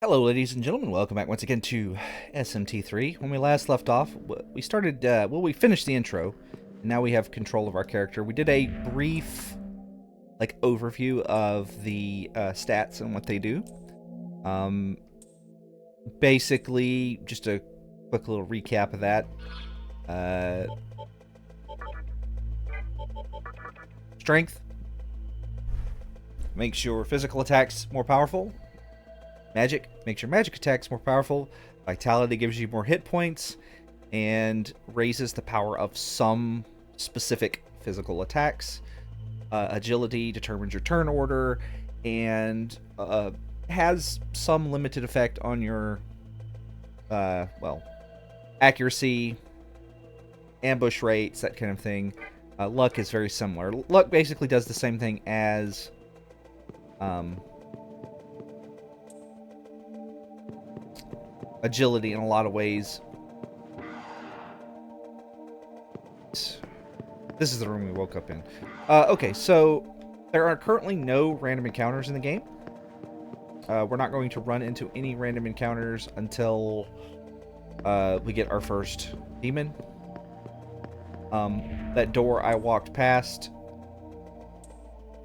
Hello, ladies and gentlemen. Welcome back once again to SMT3. When we last left off, we started, we finished the intro, and now we have control of our character. We did a brief, overview of the stats and what they do. Basically, just a quick little recap of that. Strength makes your physical attacks more powerful. Magic makes your magic attacks more powerful. Vitality gives you more hit points and raises the power of some specific physical attacks. Agility determines your turn order and has some limited effect on your, accuracy, ambush rates, that kind of thing. Luck is very similar. Luck basically does the same thing as agility in a lot of ways. This is the room we woke up in. Okay, so there are currently no random encounters in the game. We're not going to run into any random encounters until we get our first demon. That door I walked past,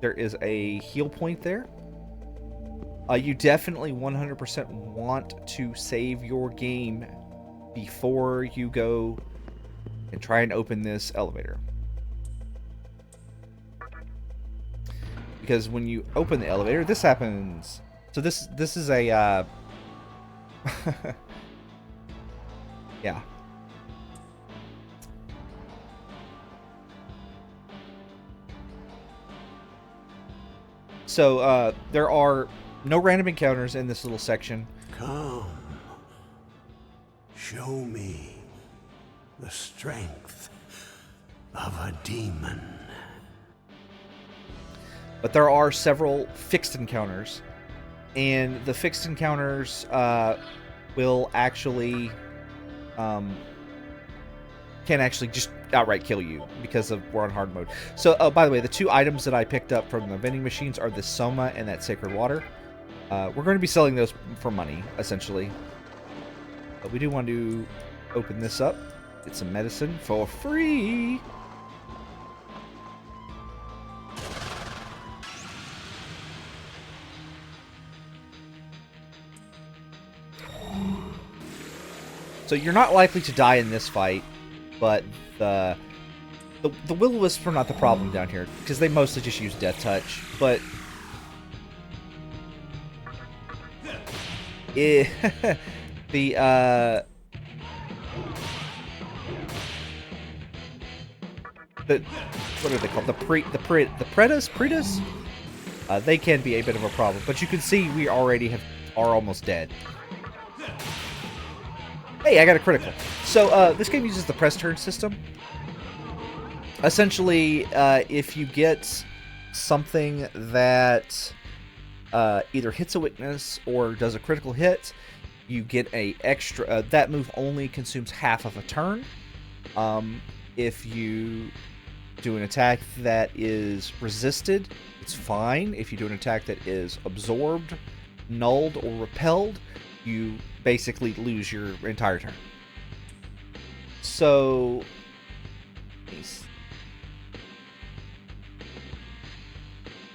there is a heal point there. You definitely 100% want to save your game before you go and try and open this elevator. Because when you open the elevator, this happens. So this is a yeah. So there are no random encounters in this little section. Come, show me the strength of a demon. But there are several fixed encounters, and the fixed encounters will actually can actually just outright kill you because we're on hard mode. So, by the way, the two items that I picked up from the vending machines are the Soma and that Sacred Water. We're going to be selling those for money, essentially. But we do want to open this up, get some medicine for free. So you're not likely to die in this fight, but the will-o-wisps are not the problem down here, because they mostly just use Death Touch, but the what are they called? The Pretas? They can be a bit of a problem, but you can see we already are almost dead. Hey, I got a critical. So this game uses the press turn system. Essentially, if you get something that either hits a weakness or does a critical hit, you get a extra. That move only consumes half of a turn. If you do an attack that is resisted, it's fine. If you do an attack that is absorbed, nulled, or repelled, you basically lose your entire turn. So,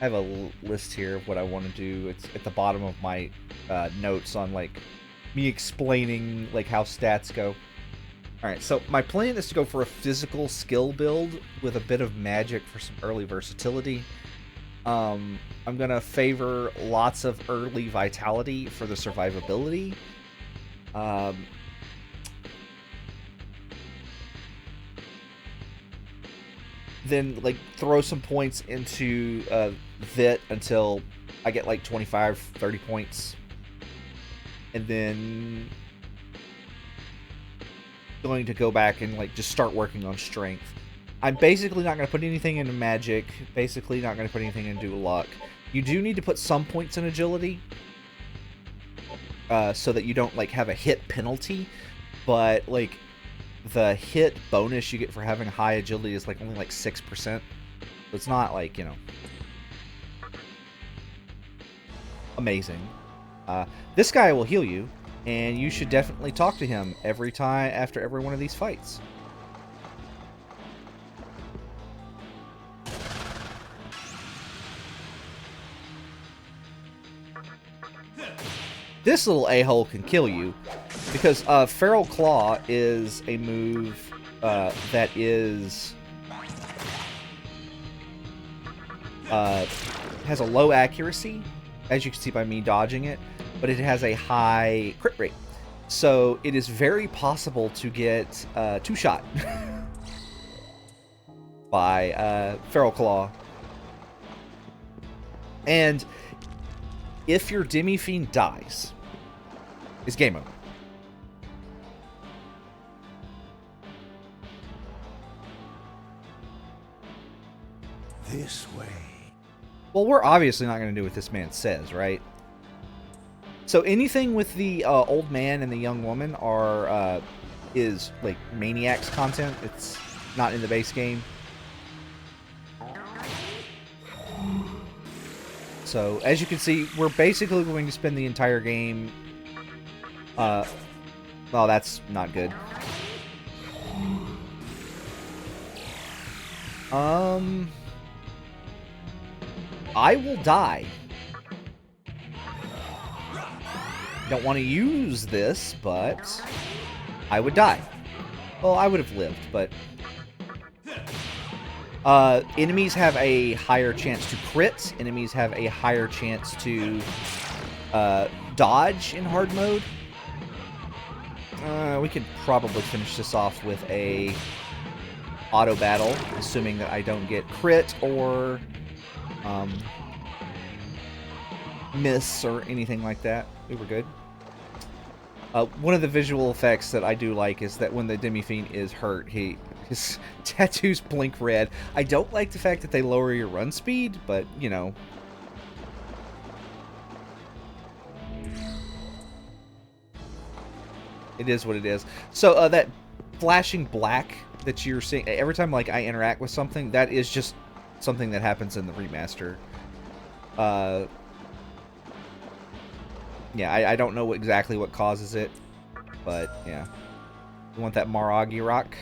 I have a list here of what I want to do. It's at the bottom of my notes on me explaining how stats go. Alright, so my plan is to go for a physical skill build with a bit of magic for some early versatility. I'm gonna favor lots of early vitality for the survivability. Then throw some points into Vit until I get 25, 30 points. And then going to go back and just start working on strength. I'm basically not going to put anything into magic, basically not going to put anything into luck. You do need to put some points in agility so that you don't have a hit penalty, but the hit bonus you get for having high agility is only 6%. So it's not amazing. This guy will heal you, and you should definitely talk to him every time after every one of these fights. This little a-hole can kill you, because Feral Claw is a move that is has a low accuracy, as you can see by me dodging it, but it has a high crit rate. So it is very possible to get two-shot by Feral Claw. And if your Demi-Fiend dies, it's game over. This way. Well, we're obviously not going to do what this man says, right? So anything with the old man and the young woman is like Maniacs content. It's not in the base game. So as you can see, we're basically going to spend the entire game. Well, that's not good. I will die. Don't want to use this, but I would die. Well, I would have lived, but enemies have a higher chance to crit. Enemies have a higher chance to dodge in hard mode. We could probably finish this off with a auto battle, assuming that I don't get crit or miss or anything like that. We were good. One of the visual effects that I do like is that when the Demi-Fiend is hurt, his tattoos blink red. I don't like the fact that they lower your run speed, but, you know. It is what it is. So, that flashing black that you're seeing, every time, like, I interact with something, that is just something that happens in the remaster. Yeah, I don't know exactly what causes it, but, yeah. You want that Maragi rock?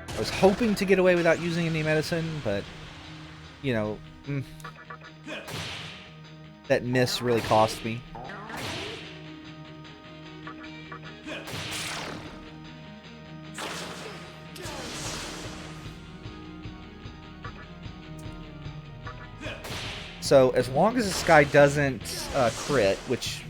I was hoping to get away without using any medicine, but, you know, that miss really cost me. So, as long as this guy doesn't crit, which...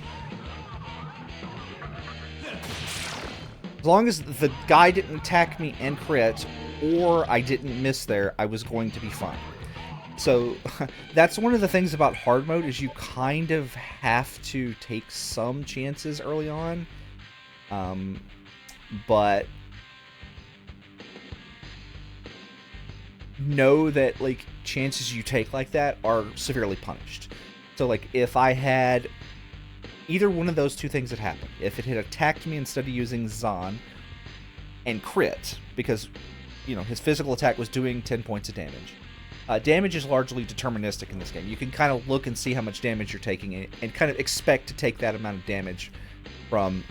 As long as the guy didn't attack me and crit, or I didn't miss there, I was going to be fine. So, that's one of the things about hard mode, is you kind of have to take some chances early on. But... know that, like, chances you take like that are severely punished. So, like, if I had either one of those two things that happened, if it had attacked me instead of using Zahn and crit, because, you know, his physical attack was doing 10 points of damage. Damage is largely deterministic in this game. You can kind of look and see how much damage you're taking and kind of expect to take that amount of damage from,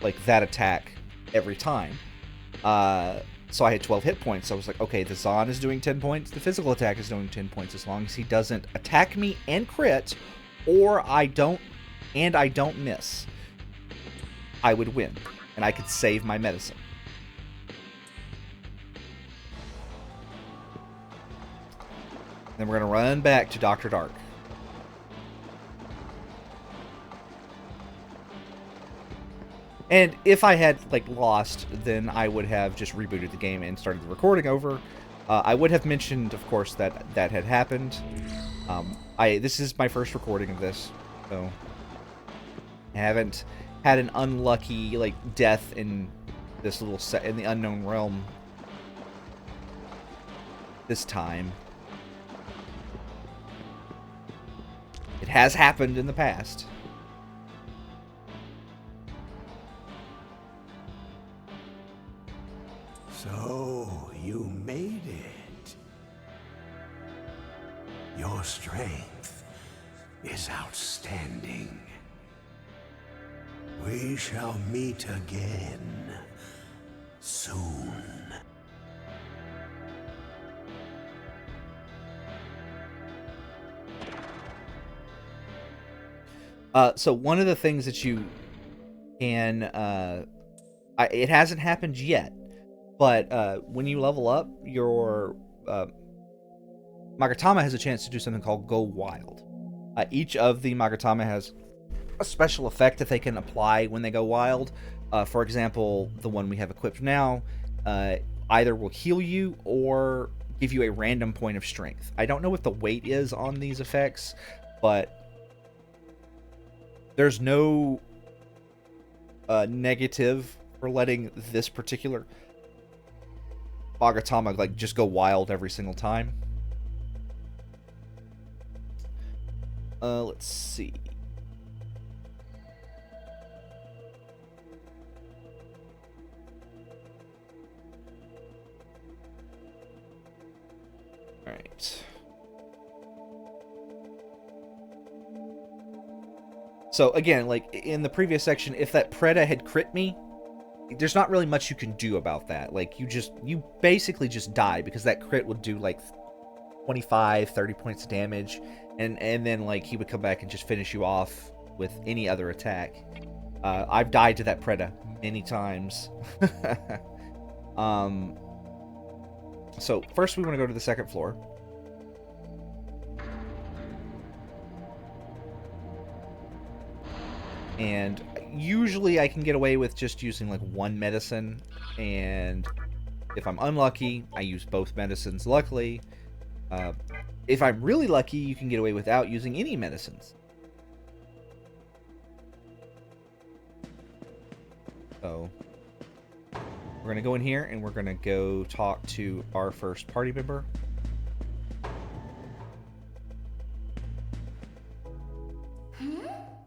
like, that attack every time. So I had 12 hit points. So I was like, okay, the Zahn is doing 10 points. The physical attack is doing 10 points as long as he doesn't attack me and crit, or I don't miss. I would win, and I could save my medicine. Then we're going to run back to Dr. Dark. And if I had, like, lost, then I would have just rebooted the game and started the recording over. I would have mentioned, of course, that that had happened. This is my first recording of this, so I haven't had an unlucky, like, death in this little set in the Unknown Realm this time. It has happened in the past. So you made it. Your strength is outstanding. We shall meet again soon. So one of the things that you can, it hasn't happened yet, but when you level up, your Magatama has a chance to do something called Go Wild. Each of the Magatama has a special effect that they can apply when they go wild. For example, the one we have equipped now either will heal you or give you a random point of strength. I don't know what the weight is on these effects, but there's no negative for letting this particular Magatama like just go wild every single time. Let's see. All right. So again, like in the previous section, if that Preda had crit me, there's not really much you can do about that. Like you basically just die because that crit would do like 25, 30 points of damage, and then like he would come back and just finish you off with any other attack. I've died to that Preda many times. So first we want to go to the second floor. And usually I can get away with just using like one medicine, and if I'm unlucky, I use both medicines. Luckily, if I'm really lucky, you can get away without using any medicines. So we're going to go in here and we're going to go talk to our first party member.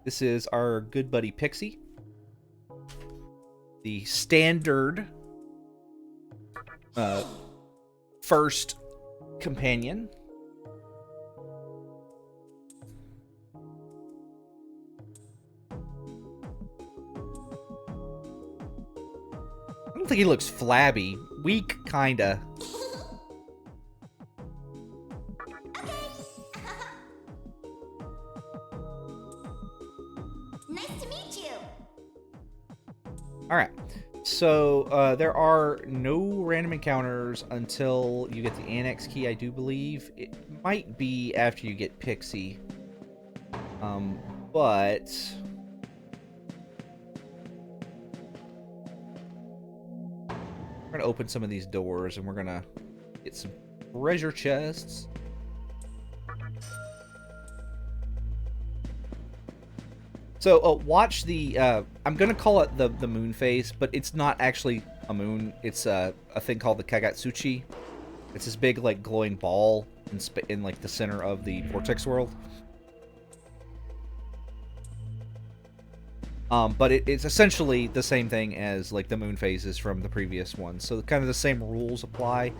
This is our good buddy Pixie, the standard first companion. I don't think he looks flabby. Weak, kinda. Alright, so there are no random encounters until you get the annex key, I do believe. It might be after you get Pixie. But we're going to open some of these doors and we're going to get some treasure chests. So watch the, I'm going to call it the moon phase, but it's not actually a moon. It's a thing called the Kagatsuchi. It's this big, like, glowing ball in like, the center of the vortex world. But it's essentially the same thing as, like, the moon phases from the previous one. So kind of the same rules apply.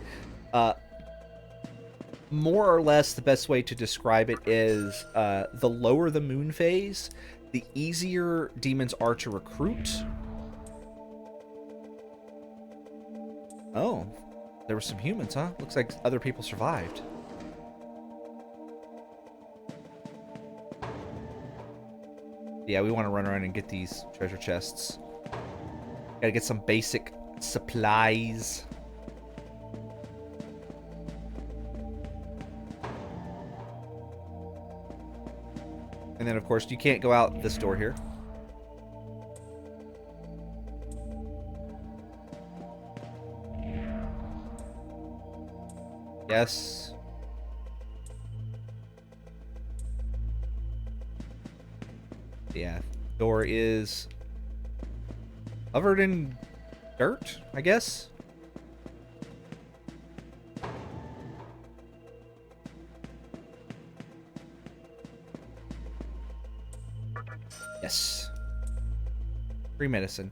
More or less, the best way to describe it is the lower the moon phase, the easier demons are to recruit. Oh, there were some humans, huh? Looks like other people survived. Yeah, we want to run around and get these treasure chests. Gotta get some basic supplies. And then, of course, you can't go out this door here. Yes. Yeah. Door is covered in dirt, I guess. Yes. Free medicine.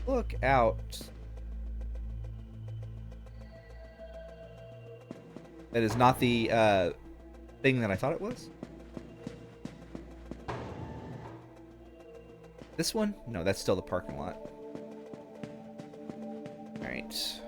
Look out. That is not the thing that I thought it was. This one? No, that's still the parking lot. Alright.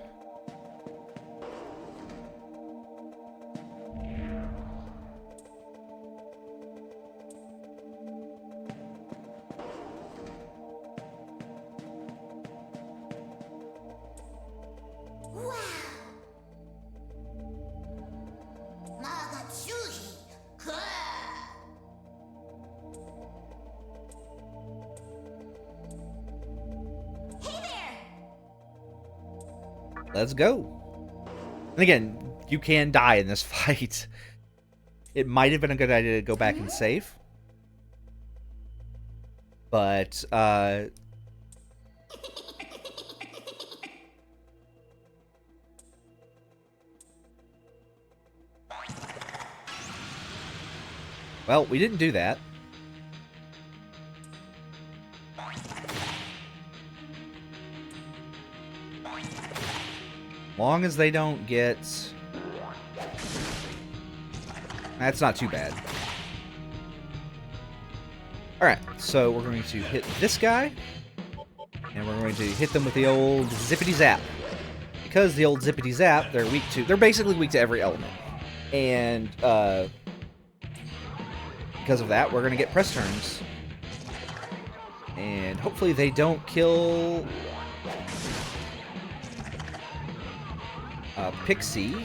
Let's go. And again, you can die in this fight. It might have been a good idea to go back and save. But, well, we didn't do that. Long as they don't get... That's not too bad. Alright, so we're going to hit this guy. And we're going to hit them with the old zippity zap. Because the old zippity zap, they're weak to... They're basically weak to every element. And, because of that, we're going to get press turns. And hopefully they don't kill... Pixie.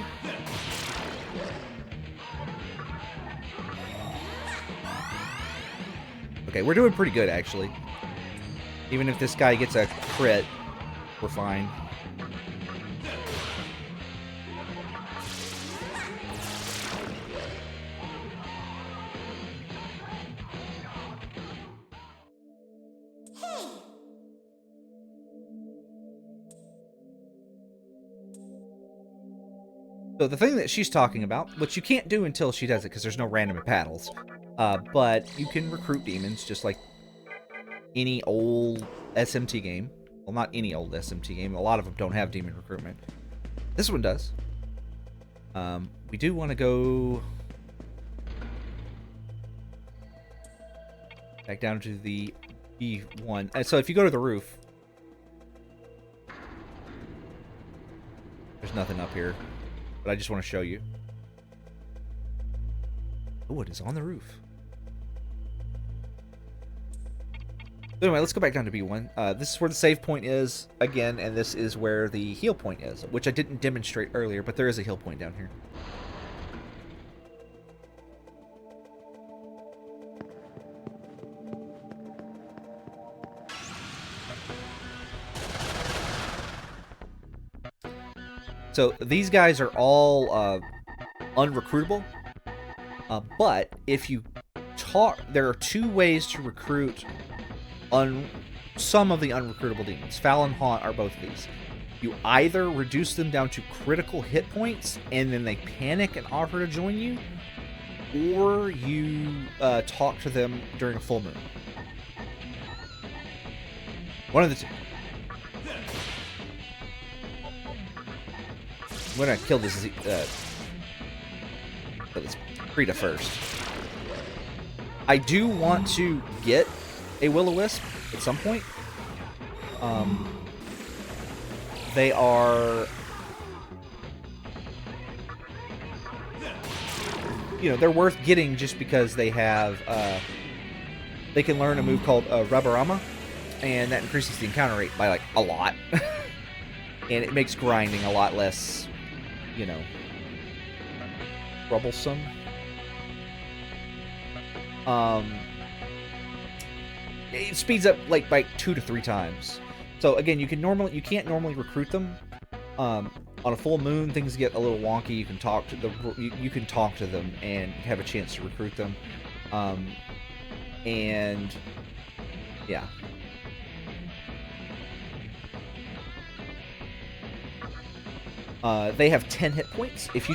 Okay, we're doing pretty good, actually. Even if this guy gets a crit, we're fine. So the thing that she's talking about, which you can't do until she does it because there's no random battles, but you can recruit demons just like any old SMT game. Well, not any old SMT game. A lot of them don't have demon recruitment. This one does. We do want to go back down to the B1. And so if you go to the roof, there's nothing up here. But I just want to show you. Oh, it is on the roof. Anyway, let's go back down to B1. This is where the save point is, again, and this is where the heal point is, which I didn't demonstrate earlier, but there is a heal point down here. So these guys are all unrecruitable, but if you talk, there are two ways to recruit some of the unrecruitable demons. Foul and Haunt are both of these. You either reduce them down to critical hit points and then they panic and offer to join you, or you talk to them during a full moon. One of the two. I'm gonna kill this Krita first. I do want to get a Will-O-Wisp at some point. They are, you know, they're worth getting just because they have, they can learn a move called Rabarama, and that increases the encounter rate by like a lot, and it makes grinding a lot less, you know, troublesome. It speeds up like by 2 to 3 times. So again, you can't normally recruit them. On a full moon, things get a little wonky. You can talk to you can talk to them and have a chance to recruit them. And yeah. They have 10 hit points. If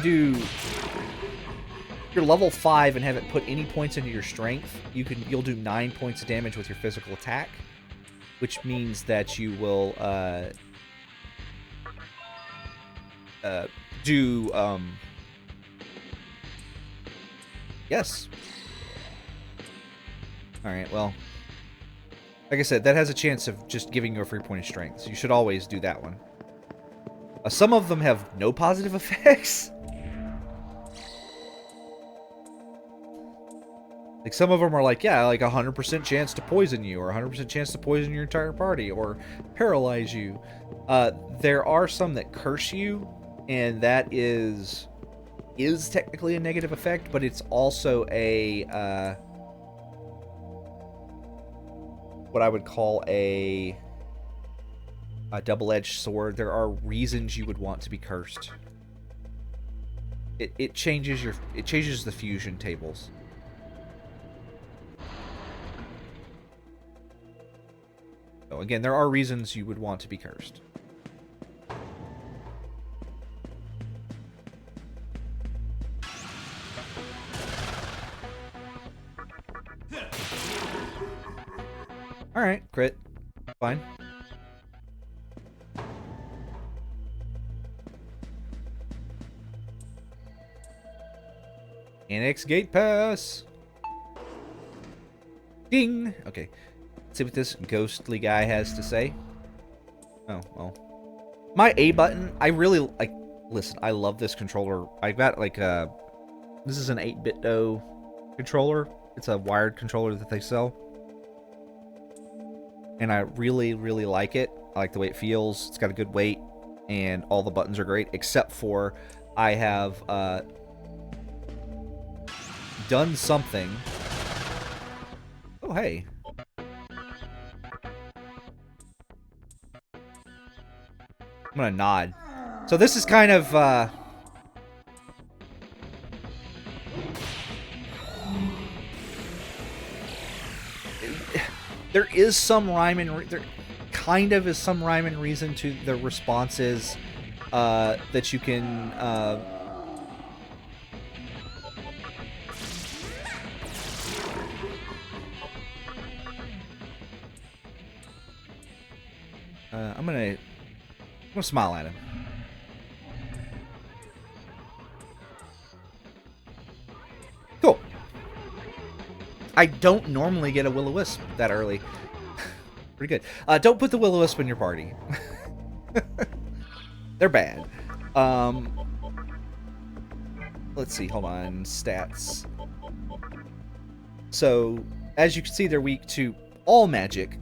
you're level 5 and haven't put any points into your strength, you'll do 9 points of damage with your physical attack, which means that you will do Yes. Alright, well. Like I said, that has a chance of just giving you a free point of strength. So you should always do that one. Some of them have no positive effects. Like, some of them are like, yeah, like 100% chance to poison you, or 100% chance to poison your entire party, or paralyze you. There are some that curse you, and that is technically a negative effect, but it's also a, what I would call a double-edged sword. There are reasons you would want to be cursed. It changes the fusion tables. So again, there are reasons you would want to be cursed. Alright, crit. Fine. Annex gate pass. Ding! Okay. Let's see what this ghostly guy has to say. Oh, well. My A button, I really like. Listen, I love this controller. I've got like a. This is an 8-bit-do controller. It's a wired controller that they sell. And I really, really like it. I like the way it feels. It's got a good weight. And all the buttons are great. Except for I have done something. Oh, hey. I'm gonna nod. So this is kind of, there is some rhyme and there kind of is some rhyme and reason to the responses that you can I'm gonna smile at him. Cool. I don't normally get a will-o-wisp that early. Pretty good. Don't put the will-o-wisp in your party. They're bad. Let's see. Hold on. Stats. So, as you can see, they're weak to all magic.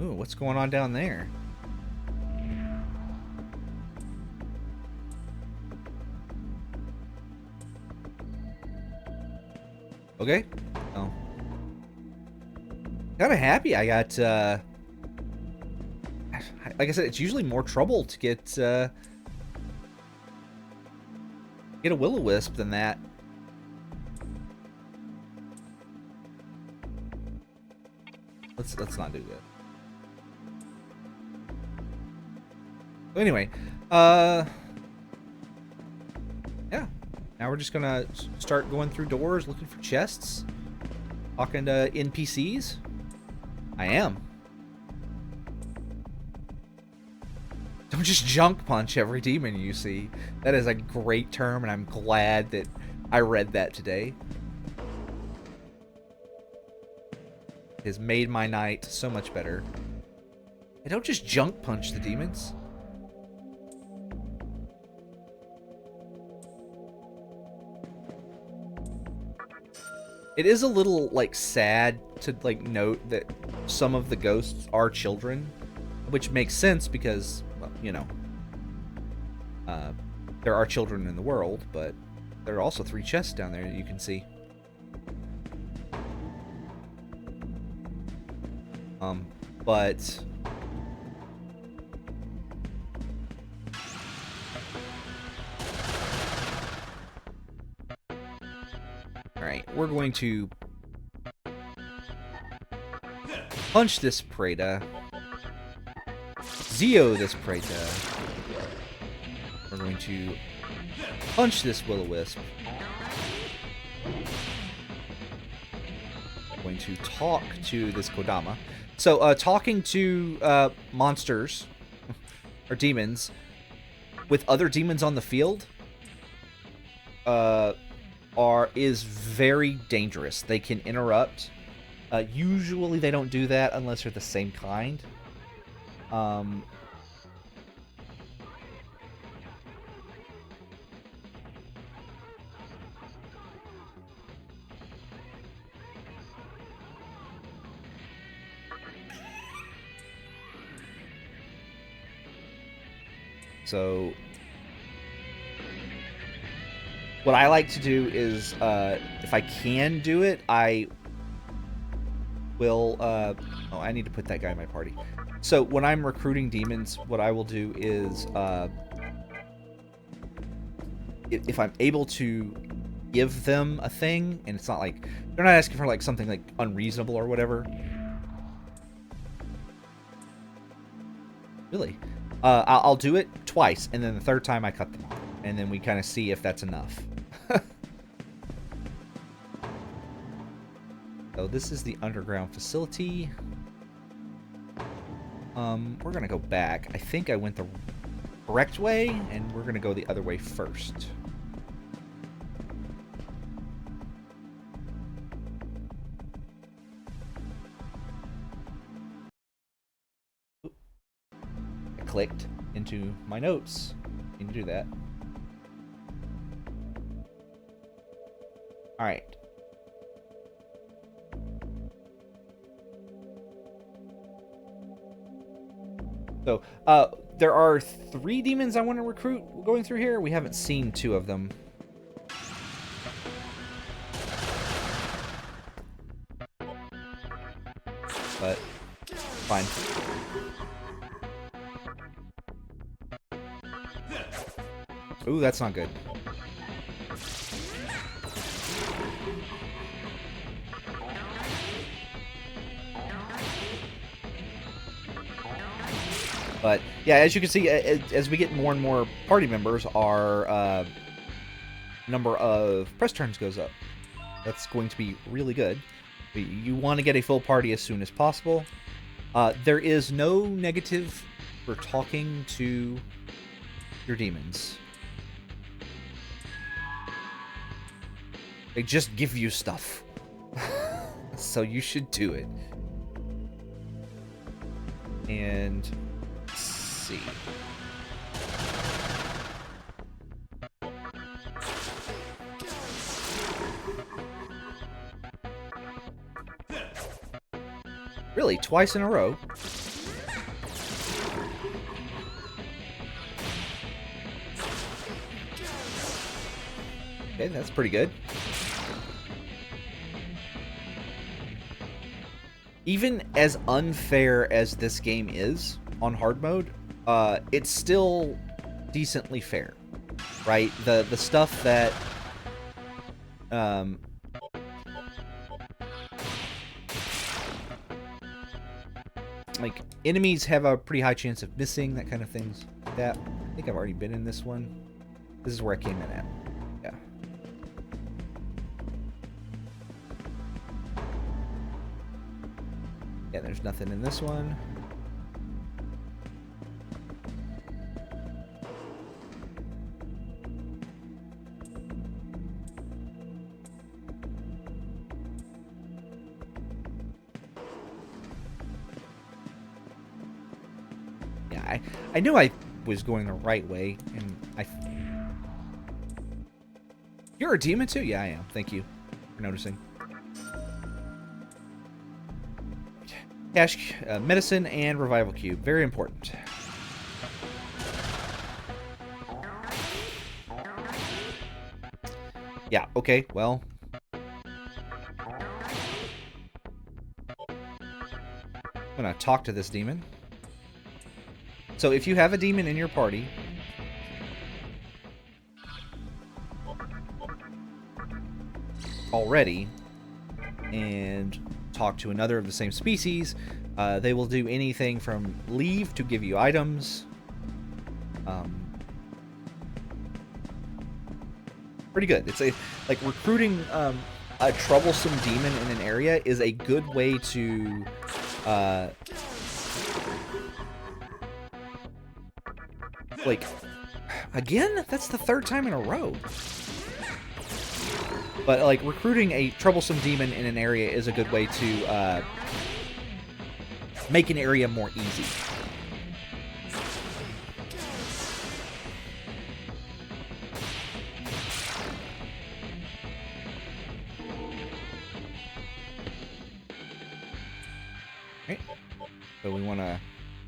Ooh, what's going on down there? Okay. Oh. Kinda happy I got, like I said, it's usually more trouble to get a will-o-wisp than that. Let's not do that. Anyway, yeah. Now we're just gonna start going through doors, looking for chests, talking to NPCs. I am. Don't just junk punch every demon you see. That is a great term, and I'm glad that I read that today. It has made my night so much better. I don't just junk punch the demons. It is a little, like, sad to, like, note that some of the ghosts are children, which makes sense because, well, you know, there are children in the world, but there are also 3 chests down there that you can see. But alright, we're going to punch this Preda, Zeo this Preda. We're going to punch this Will-O-Wisp. We're going to talk to this Kodama. So, talking to monsters or demons with other demons on the field is very dangerous. They can interrupt. Usually they don't do that unless they're the same kind. So what I like to do is, if I can do it, I will, oh, I need to put that guy in my party. So when I'm recruiting demons, what I will do is, if I'm able to give them a thing, and it's not like, they're not asking for like something like unreasonable or whatever. Really? I'll do it twice, and then the third time I cut them off. And then we kind of see if that's enough. So this is the underground facility. We're going to go back. I think I went the correct way, and we're going to go the other way first. Clicked into my notes. Need to do that. All right. So, there are 3 demons I want to recruit going through here. We haven't seen 2 of them. But, fine. Ooh, that's not good. But yeah, as you can see, as we get more and more party members, our number of press turns goes up. That's going to be really good. You want to get a full party as soon as possible. There is no negative for talking to your demons. They just give you stuff. So you should do it. And let's see. Really, twice in a row. Okay, that's pretty good. Even as unfair as this game is on hard mode, it's still decently fair, right? The stuff that like enemies have a pretty high chance of missing, that kind of things. That I think I've already been in this one. This is where I came in at. Yeah. Yeah, there's nothing in this one. Yeah, I knew I was going the right way, and You're a demon too? Yeah, I am. Thank you for noticing. Cash, medicine, and revival cube. Very important. Yeah, okay, well. I'm gonna talk to this demon. So if you have a demon in your party, already, and talk to another of the same species, they will do anything from leave to give you items. Pretty good. It's like recruiting a troublesome demon in an area is a good way to Like, again? That's the third time in a row. But, like, recruiting a troublesome demon in an area is a good way to make an area more easy. Okay. So we want to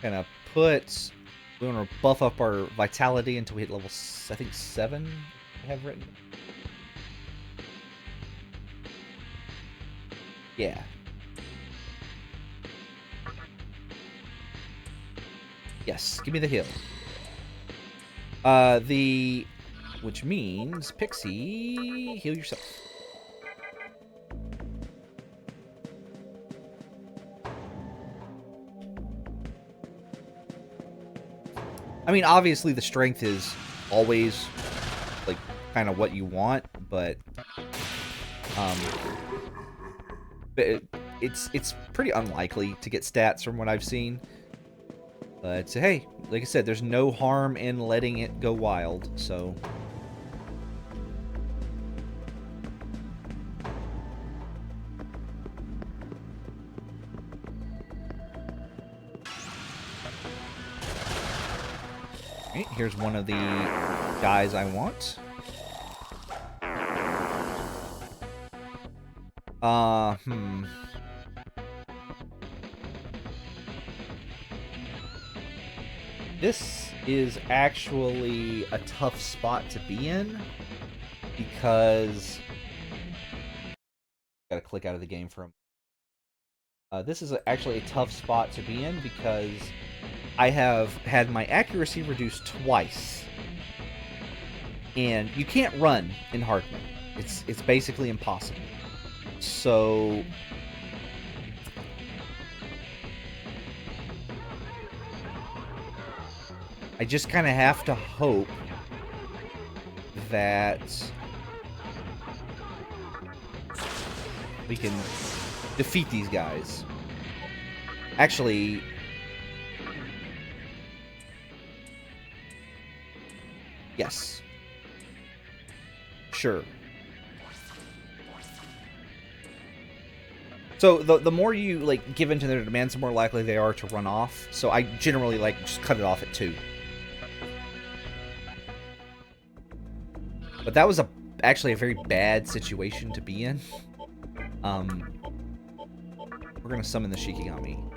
kind of we want to buff up our vitality until we hit level, I think, 7, I have written. Yeah. Yes, give me the heal. Which means, Pixie, heal yourself. I mean, obviously the strength is always, like, kind of what you want, but it's pretty unlikely to get stats from what I've seen. But hey, like I said, there's no harm in letting it go wild, so. Alright, here's one of the guys I want. This is actually a tough spot to be in because gotta click out of the game for a moment. This is actually a tough spot to be in because I have had my accuracy reduced twice, and you can't run in hard mode. It's basically impossible. So I just kind of have to hope that we can defeat these guys. Actually, yes. Sure. So the more you like give into their demands, the more likely they are to run off. So I generally like just cut it off at 2. But that was actually a very bad situation to be in. We're gonna summon the Shikigami.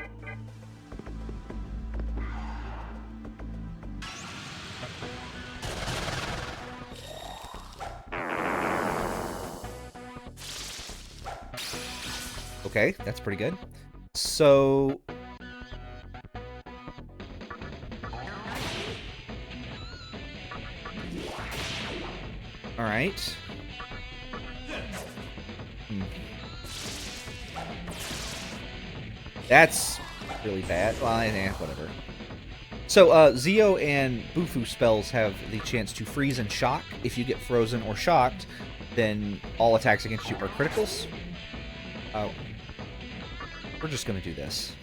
Okay, that's pretty good. So all right. That's really bad. Well, whatever. So, Zio and Bufu spells have the chance to freeze and shock. If you get frozen or shocked, then all attacks against you are criticals. We're just going to do this.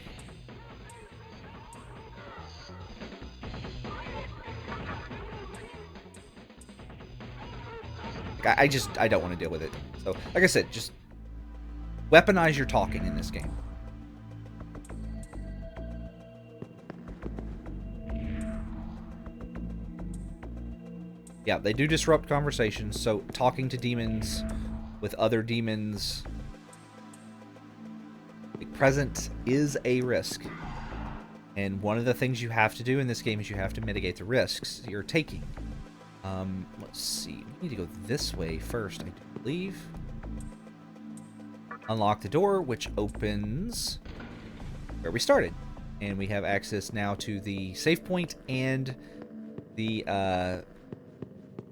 I don't want to deal with it. So, like I said, just weaponize your talking in this game. Yeah, they do disrupt conversations, so talking to demons with other demons present is a risk. And one of the things you have to do in this game is you have to mitigate the risks you're taking. Let's see. We need to go this way first, I do believe. Unlock the door, which opens where we started. And we have access now to the save point and the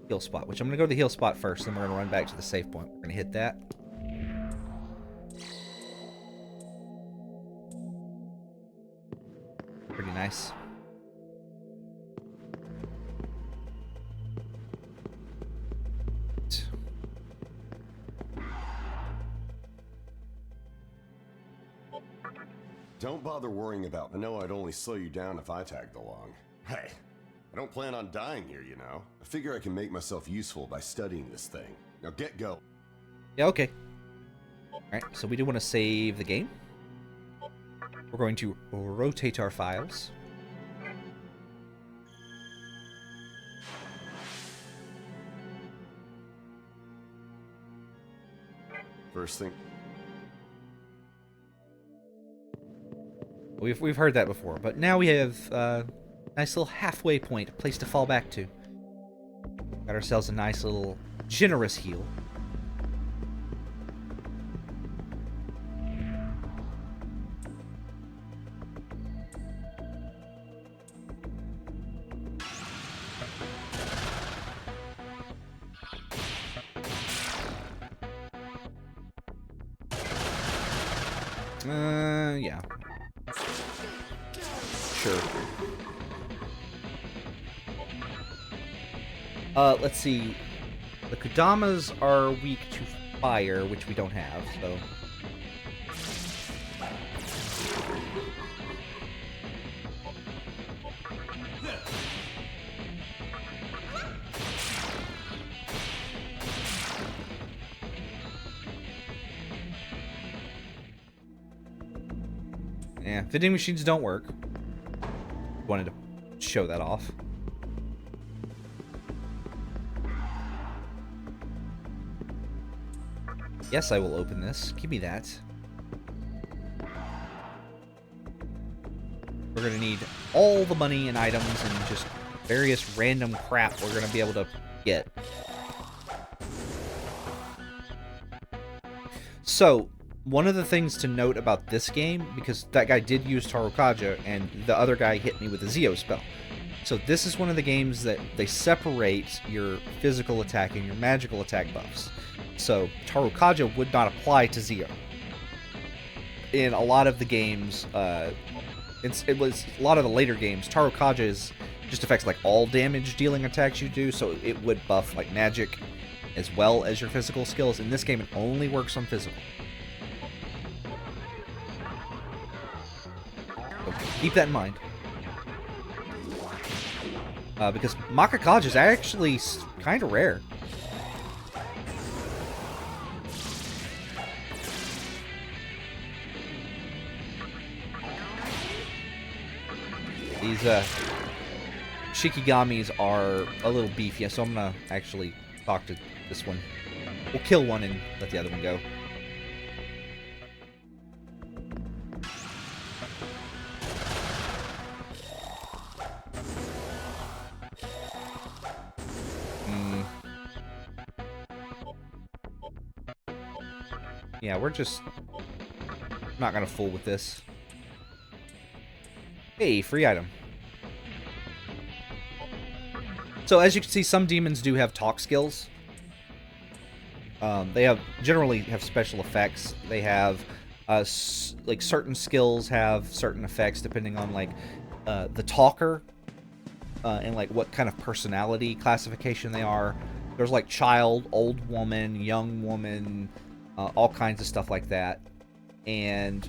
heal spot, which I'm going to go to the heal spot first, then we're going to run back to the save point. We're going to hit that. Pretty nice. Don't bother worrying about. I know I'd only slow you down if I tagged along. Hey, I don't plan on dying here, you know. I figure I can make myself useful by studying this thing. Now get going. Yeah, okay. Alright, so we do want to save the game. We're going to rotate our files. First thing. We've heard that before, but now we have a nice little halfway point, a place to fall back to. Got ourselves a nice little generous heal. Yeah. Sure. Let's see. The Kudamas are weak to fire, which we don't have, so... Yeah, vending machines don't work. Wanted to show that off. Yes, I will open this. Give me that. We're gonna need all the money and items and just various random crap we're gonna be able to get. So, one of the things to note about this game, because that guy did use Tarokaja, and the other guy hit me with a Zeo spell. So this is one of the games that they separate your physical attack and your magical attack buffs. So Tarokaja would not apply to Zeo. In a lot of the games, it was a lot of the later games, Tarokaja just affects like all damage dealing attacks you do, so it would buff like magic as well as your physical skills. In this game, it only works on physical. Keep that in mind. Because Makakaja is actually kind of rare. These Shikigamis are a little beefy, so I'm gonna actually talk to this one. We'll kill one and let the other one go. Yeah, we're just not gonna fool with this. Hey, free item. So as you can see, some demons do have talk skills. They generally have special effects. They have like certain skills have certain effects depending on like the talker and like what kind of personality classification they are. There's like child, old woman, young woman, all kinds of stuff like that. And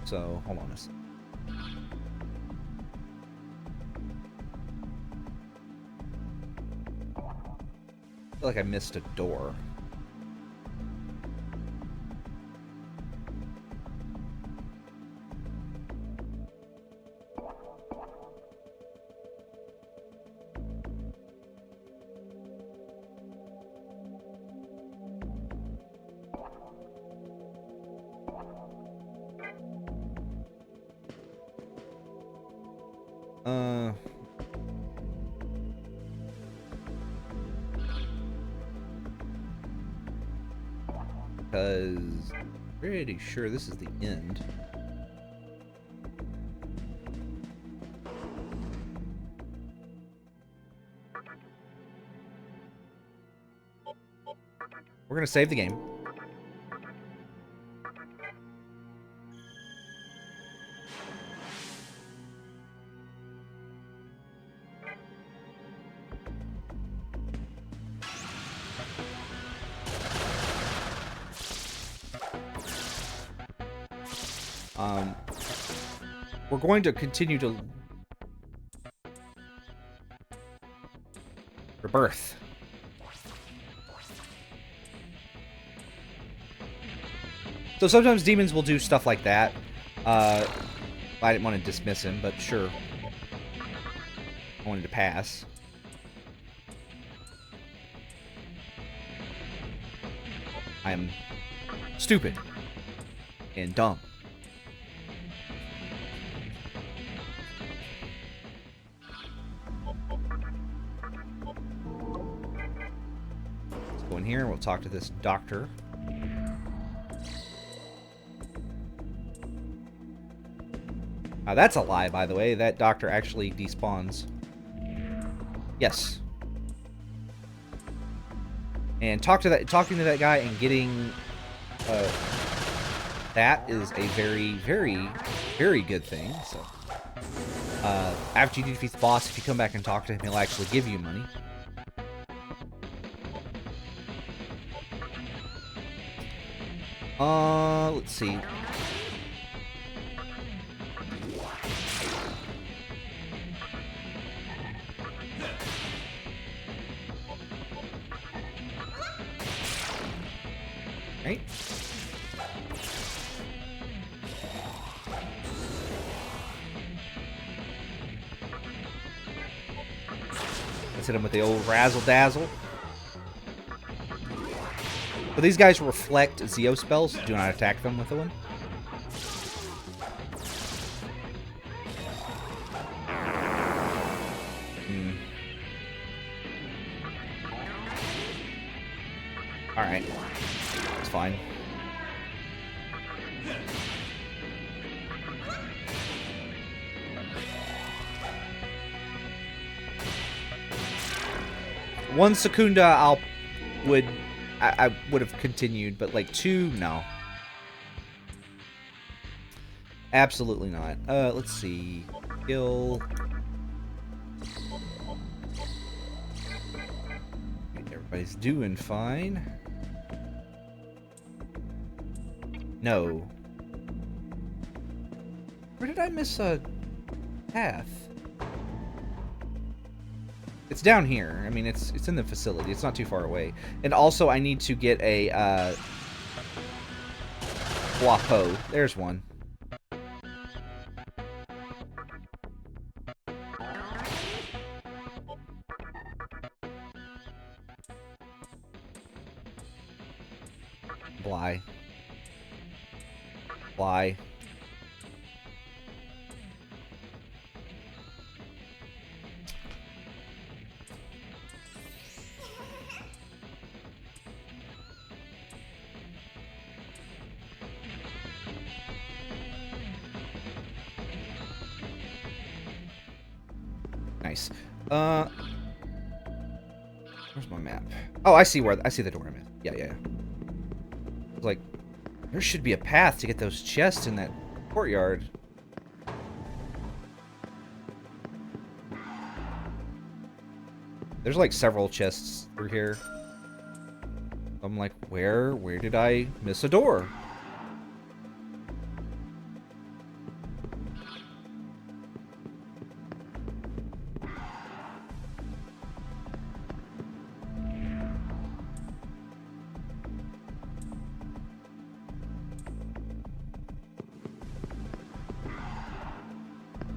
so, hold on a second. I feel like I missed a door. Because I'm pretty sure this is the end. We're gonna save the game. We're going to continue to rebirth. So sometimes demons will do stuff like that. I didn't want to dismiss him, but sure. I wanted to pass. I'm stupid and dumb. Let's go in here and we'll talk to this doctor. That's a lie, by the way. That doctor actually despawns. Yes. And talking to that guy and getting that is a very, very, very good thing. So after you defeat the boss, if you come back and talk to him, he'll actually give you money. Let's see. Right. Let's hit him with the old razzle dazzle. But these guys reflect Zeo spells. Do not attack them with the one. Alright. It's fine. One Secunda I would have continued, but like two, no. Absolutely not. Let's see. Kill. Everybody's doing fine. No. Where did I miss a path? It's down here. I mean, it's in the facility. It's not too far away. And also, I need to get a Guapo. There's one. Bly. Bly. Nice. Where's my map? Oh, I see the door I'm in. Yeah. It's like, there should be a path to get those chests in that courtyard. There's like several chests through here. I'm like, where did I miss a door?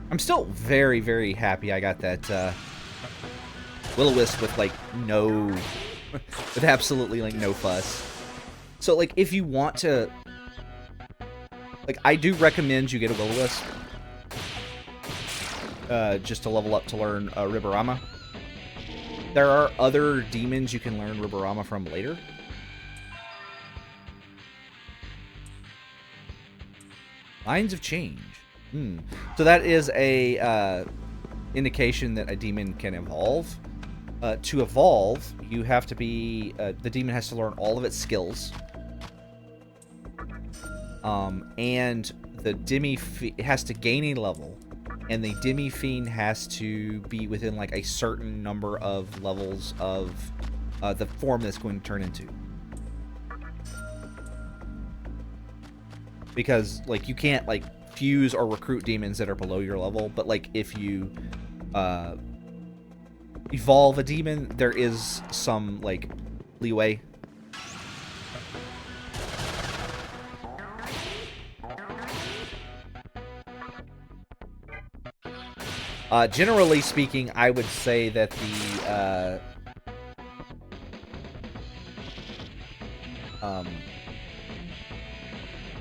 I'm still very, very happy I got that Will-O-Wisp with like with absolutely like no fuss. So like if you want to, like I do recommend you get a Will-O-Wisp just to level up to learn Riborama. There are other demons you can learn Riborama from later. Lines of change. So that is a indication that a demon can evolve. To evolve, you have to be... the demon has to learn all of its skills. And the it has to gain a level. And the Demi-Fiend has to be within like a certain number of levels of the form that's going to turn into. because like you can't like fuse or recruit demons that are below your level, but like if you evolve a demon, there is some like leeway. Generally speaking, I would say that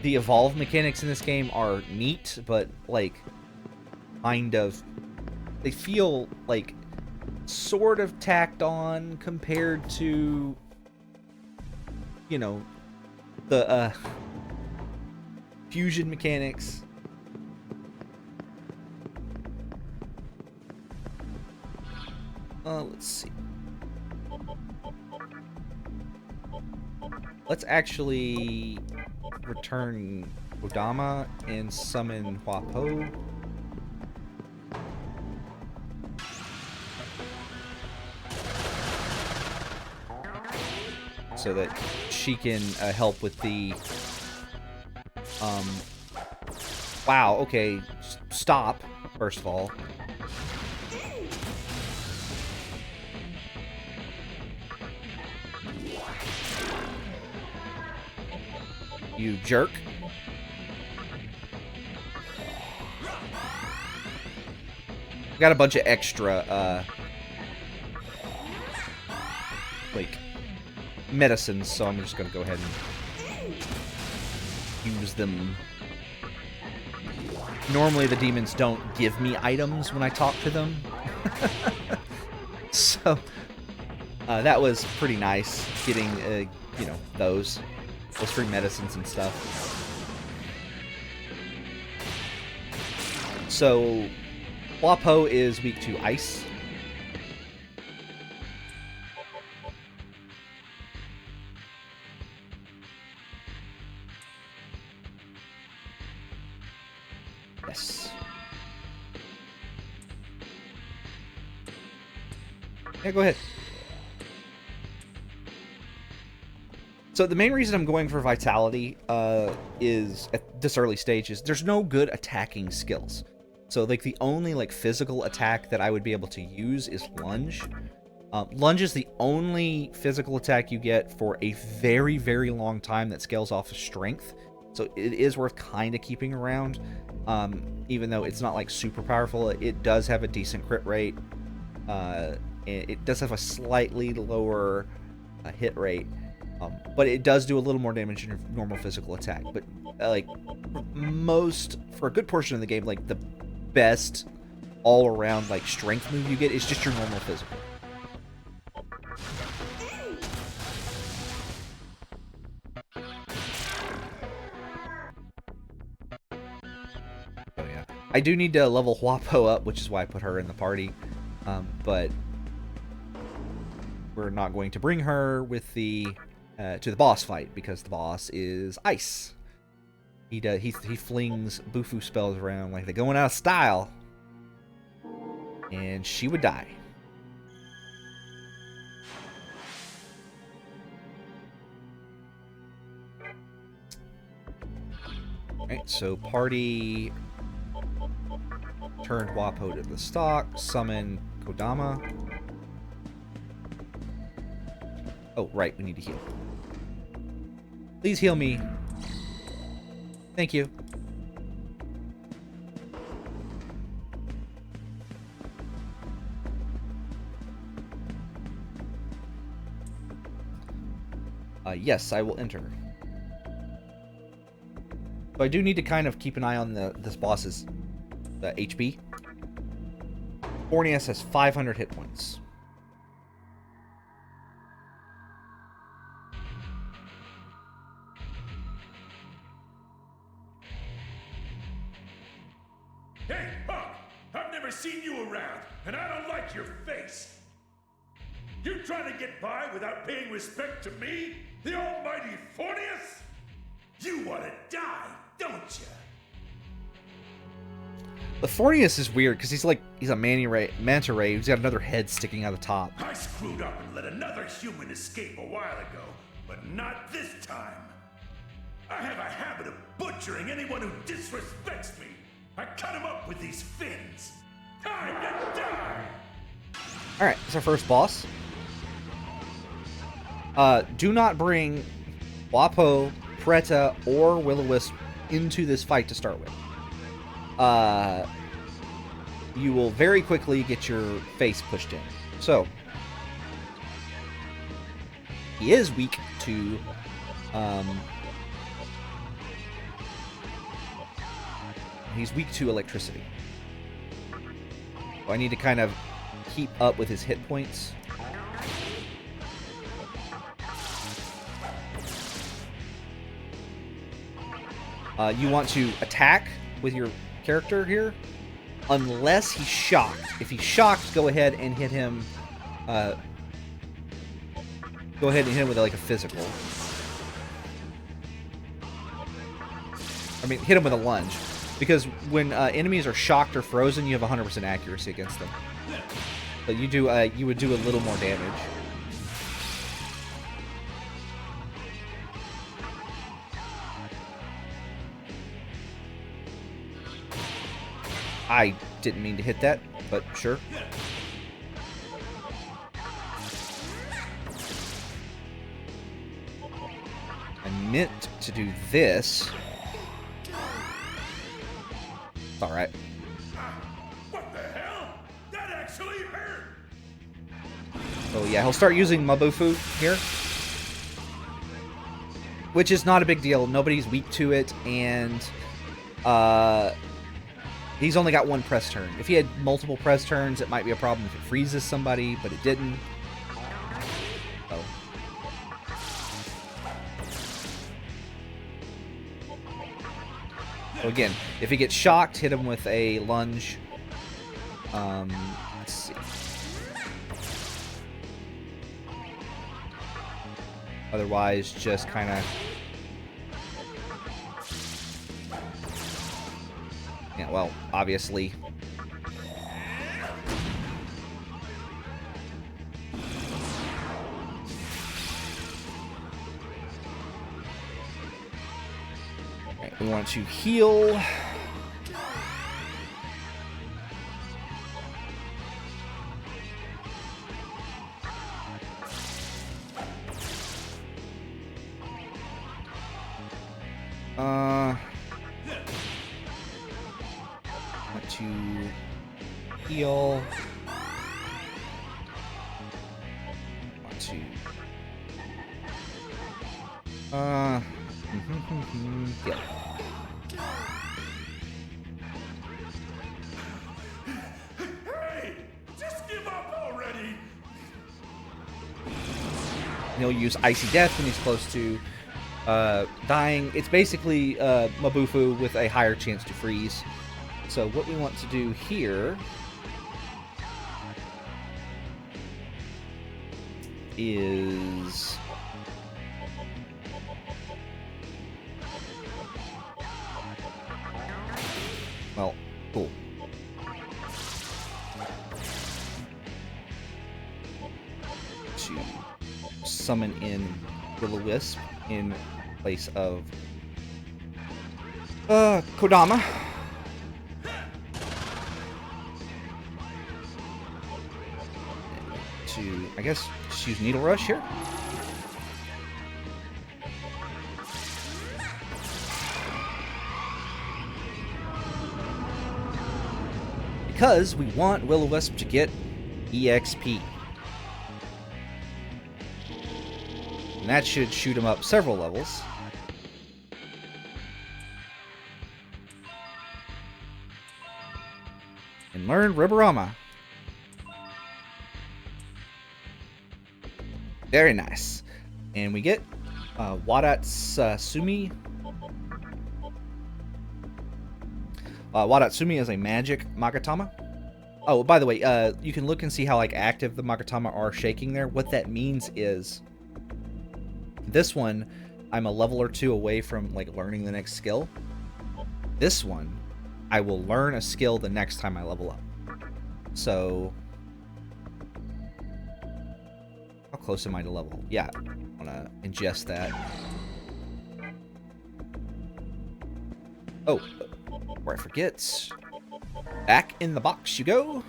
the evolve mechanics in this game are neat, but like kind of they feel like sort of tacked on compared to, you know, the fusion mechanics. Let's see. Let's actually return Kodama and summon Huapo. So that she can help with the... Wow, okay. Stop, first of all. You jerk. Got a bunch of extra, like, medicines, so I'm just gonna go ahead and use them. Normally the demons don't give me items when I talk to them. So, that was pretty nice, getting, you know, those free medicines and stuff. So, Huapo is weak to ice. Yes. Yeah, go ahead. So the main reason I'm going for Vitality is, at this early stage, is there's no good attacking skills. So, like, the only, like, physical attack that I would be able to use is Lunge. Lunge is the only physical attack you get for a very, very long time that scales off of Strength. So it is worth kind of keeping around. Even though it's not, like, super powerful, it does have a decent crit rate. It does have a slightly lower hit rate. But it does do a little more damage than your normal physical attack. But, like, for a good portion of the game, like, the best all-around, like, strength move you get is just your normal physical. Oh, yeah. I do need to level Huapo up, which is why I put her in the party. But we're not going to bring her with the... to the boss fight, because the boss is ice. He flings Bufu spells around like they're going out of style, and she would die. Alright, so party turned Huapo to the stock, summon Kodama. Oh, right, we need to heal. Please heal me. Thank you. Yes, I will enter. So I do need to kind of keep an eye on this boss's HP. Fornius has 500 hit points. Hey, punk! I've never seen you around, and I don't like your face! You trying to get by without paying respect to me, the almighty Fornius? You want to die, don't you? The Fornius is weird, because he's a manta ray who's got another head sticking out the top. I screwed up and let another human escape a while ago, but not this time. I have a habit of butchering anyone who disrespects me. I cut him up with these fins. Time to die! Alright, it's our first boss. Do not bring Wapo, Preta, or Will-O-Wisp into this fight to start with. You will very quickly get your face pushed in. So, he is weak to he's weak to electricity. So I need to kind of keep up with his hit points. You want to attack with your character here, unless he's shocked. If he's shocked, go ahead and hit him. Go ahead and hit him with like a physical. I mean, hit him with a lunge, because when enemies are shocked or frozen, you have 100% accuracy against them. But you do, you would do a little more damage. I didn't mean to hit that, but sure. I meant to do this. It's alright. What the hell? That actually hurt! So yeah, he'll start using Mabufu here. Which is not a big deal. Nobody's weak to it, and he's only got one press turn. If he had multiple press turns, it might be a problem if it freezes somebody, but it didn't. So. So again, if he gets shocked, hit him with a lunge. Let's see. Otherwise, just kind of... Yeah, well, obviously. Right, we want to heal. Want to heal. Want to yeah. Hey! Just give up already! He'll use Icy Death when he's close to dying. It's basically Mabufu with a higher chance to freeze. So what we want to do here is well, cool. To summon in Will-O-Wisp in place of Kodama. To, I guess, just use Needle Rush here. Because we want Will-O-Wisp to get EXP. And that should shoot him up several levels. And learn Riborama. Very nice. And we get Wadatsumi. Wadatsumi is a magic Magatama. Oh, by the way, you can look and see how like active the Magatama are shaking there. What that means is this one, I'm a level or two away from like learning the next skill. This one, I will learn a skill the next time I level up. So how close am I to level? Yeah, I want to ingest that. Oh, before I forget, back in the box you go.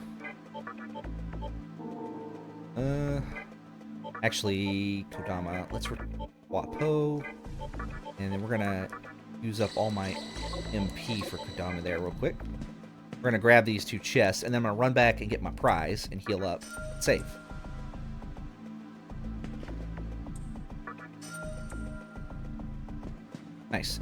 Actually, Kodama, let's Wapo, and then we're gonna use up all my MP for Kodama there real quick. We're gonna grab these 2 chests, and then I'm gonna run back and get my prize and heal up and save. Nice.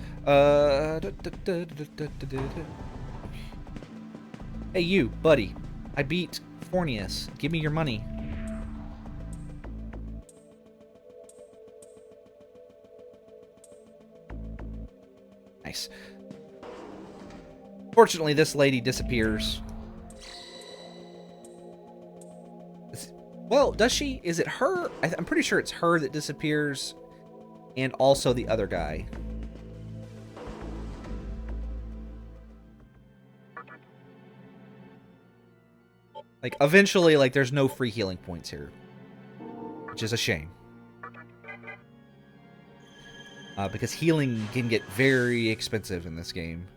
Hey you, buddy. I beat Fornius. Give me your money. Nice. Fortunately, this lady disappears. Well, does she? Is it her? I'm pretty sure it's her that disappears, and also the other guy. Like, eventually, like, there's no free healing points here, which is a shame. Because healing can get very expensive in this game.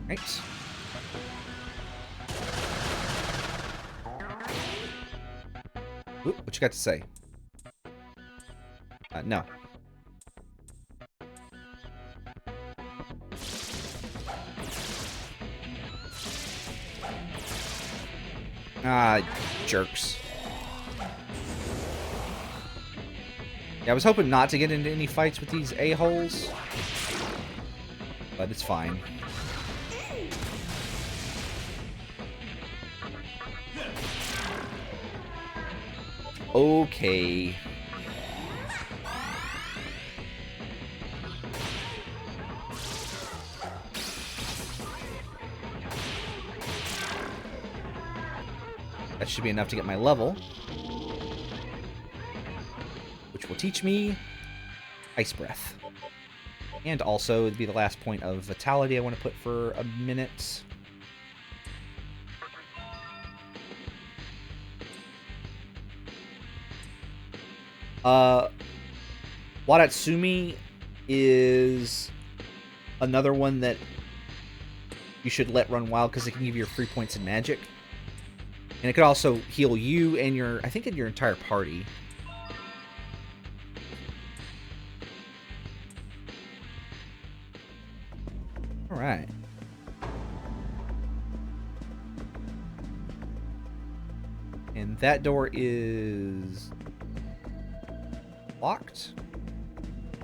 Right. Ooh, what you got to say? No. Ah, jerks. Yeah, I was hoping not to get into any fights with these a-holes, but it's fine. Okay. That should be enough to get my level, which will teach me Ice Breath. And also, it'd be the last point of Vitality I want to put for a minute. Wadatsumi is another one that you should let run wild because it can give you your free points in magic. And it could also heal you and your, I think, in your entire party. Alright. And that door is locked.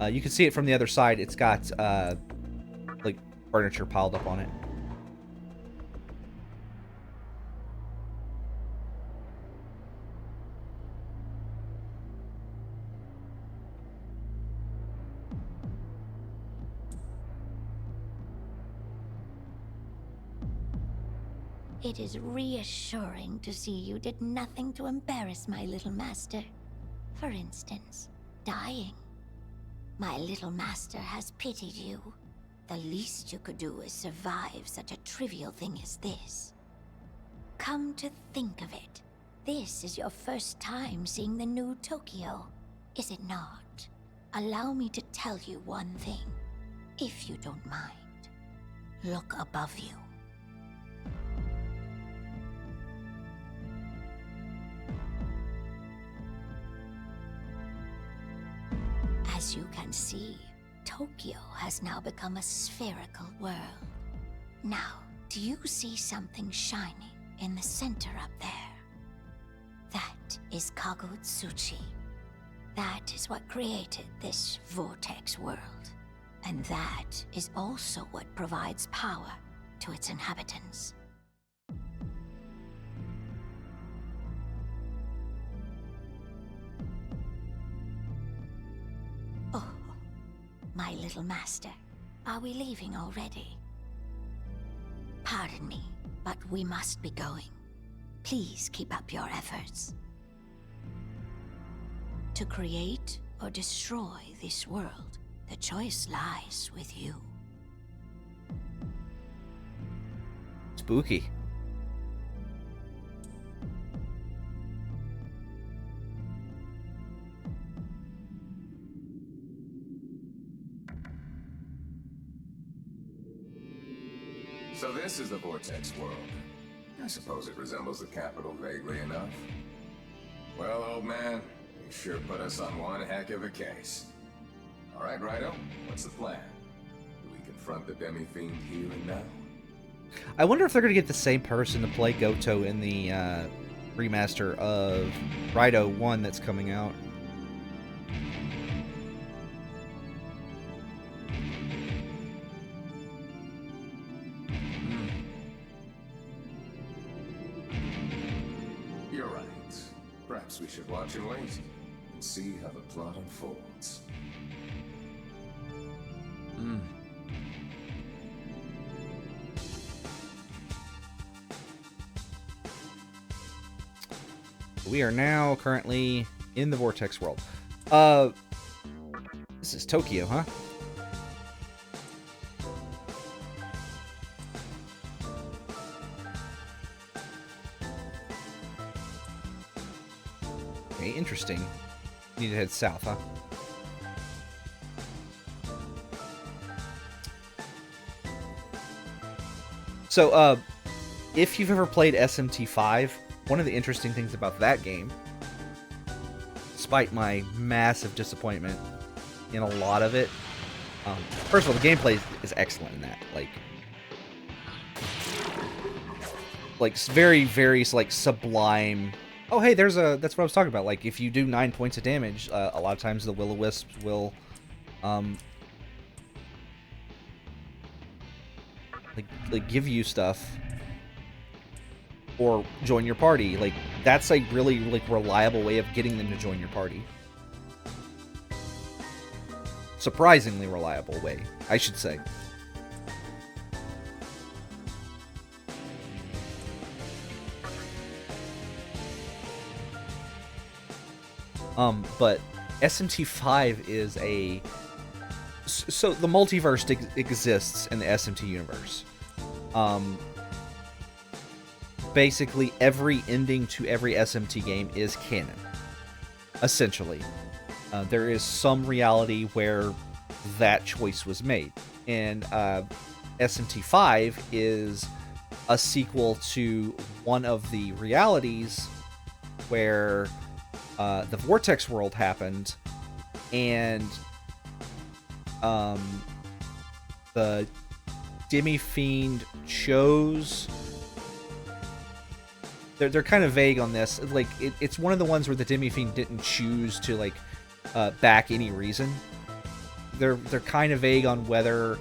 You can see it from the other side. It's got, like, furniture piled up on it. It is reassuring to see you did nothing to embarrass my little master. For instance, dying. My little master has pitied you. The least you could do is survive such a trivial thing as this. Come to think of it, this is your first time seeing the new Tokyo, is it not? Allow me to tell you one thing, if you don't mind. Look above you. As you can see, Tokyo has now become a spherical world. Now, do you see something shining in the center up there? That is Kagutsuchi. That is what created this vortex world. And that is also what provides power to its inhabitants. Oh, my little master, are we leaving already? Pardon me, but we must be going. Please keep up your efforts. To create or destroy this world, the choice lies with you. Spooky. So this is the Vortex world. I suppose it resembles the capital vaguely enough. Well, old man, you sure put us on one heck of a case. All right, Rhino, what's the plan? Do we confront the demi-fiend here and now? I wonder if they're going to get the same person to play Goto in the remaster of Raido 1 that's coming out. You're right. Perhaps we should watch and wait and see how the plot unfolds. We are now currently in the Vortex world. This is Tokyo, huh? Okay, interesting. Need to head south, huh? So, if you've ever played SMT5, one of the interesting things about that game, despite my massive disappointment in a lot of it, first of all, the gameplay is excellent in that. Like very, very like sublime. Oh, hey, that's what I was talking about. Like, if you do 9 points of damage, a lot of times the will-o-wisps will, like give you stuff or join your party. Like, that's a really, like, reliable way of getting them to join your party. Surprisingly reliable way, I should say. But SMT5 is a... So the multiverse exists in the SMT universe. Basically, every ending to every SMT game is canon. Essentially. There is some reality where that choice was made. And SMT5 is a sequel to one of the realities where the Vortex world happened, and the Demi-Fiend chose... They're kind of vague on this. Like, it's one of the ones where the Demi-Fiend didn't choose to, like, back any reason. They're kind of vague on whether...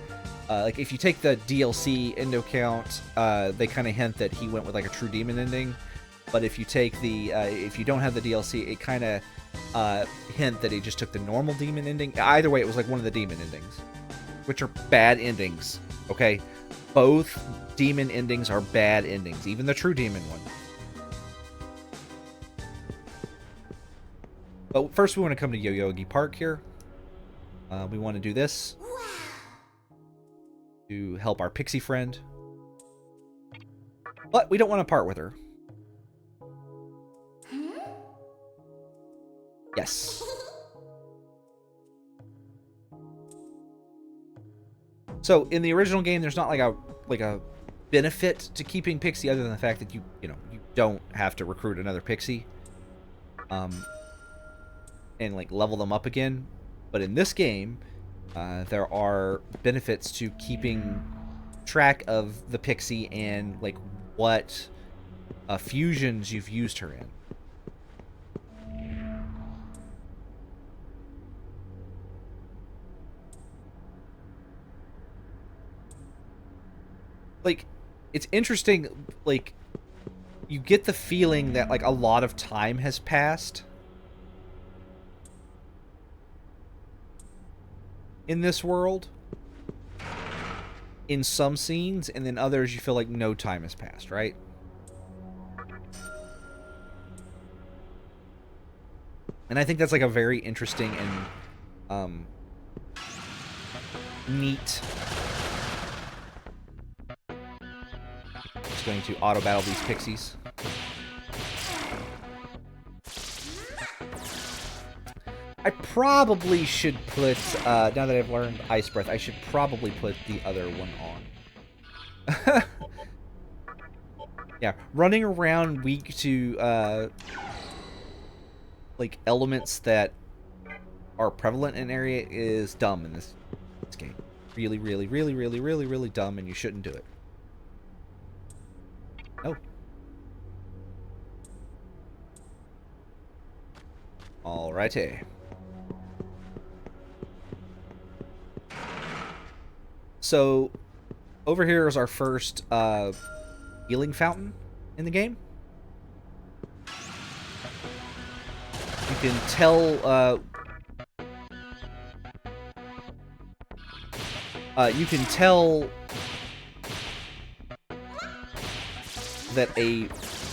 like, if you take the DLC into account, they kind of hint that he went with, like, a true demon ending. But if you take the... if you don't have the DLC, it kind of hint that he just took the normal demon ending. Either way, it was, like, one of the demon endings. Which are bad endings, okay? Both demon endings are bad endings. Even the true demon one. But first we want to come to Yoyogi Park here. We want to do this. To help our pixie friend. But we don't want to part with her. Yes. So in the original game, there's not like a benefit to keeping Pixie other than the fact that you don't have to recruit another Pixie, and like level them up again. But in this game, there are benefits to keeping track of the Pixie and like what fusions you've used her in. Like, it's interesting, like, you get the feeling that, like, a lot of time has passed in this world, in some scenes, and then others you feel like no time has passed, right? And I think that's, like, a very interesting and, neat... Going to auto battle these pixies. I probably should put now that I've learned Ice Breath, I should probably put the other one on. Yeah, running around weak to like elements that are prevalent in an area is dumb in this game. Really, really, really, really, really, really dumb, and you shouldn't do it. Oh. Alrighty. So, over here is our first healing fountain in the game. You can tell that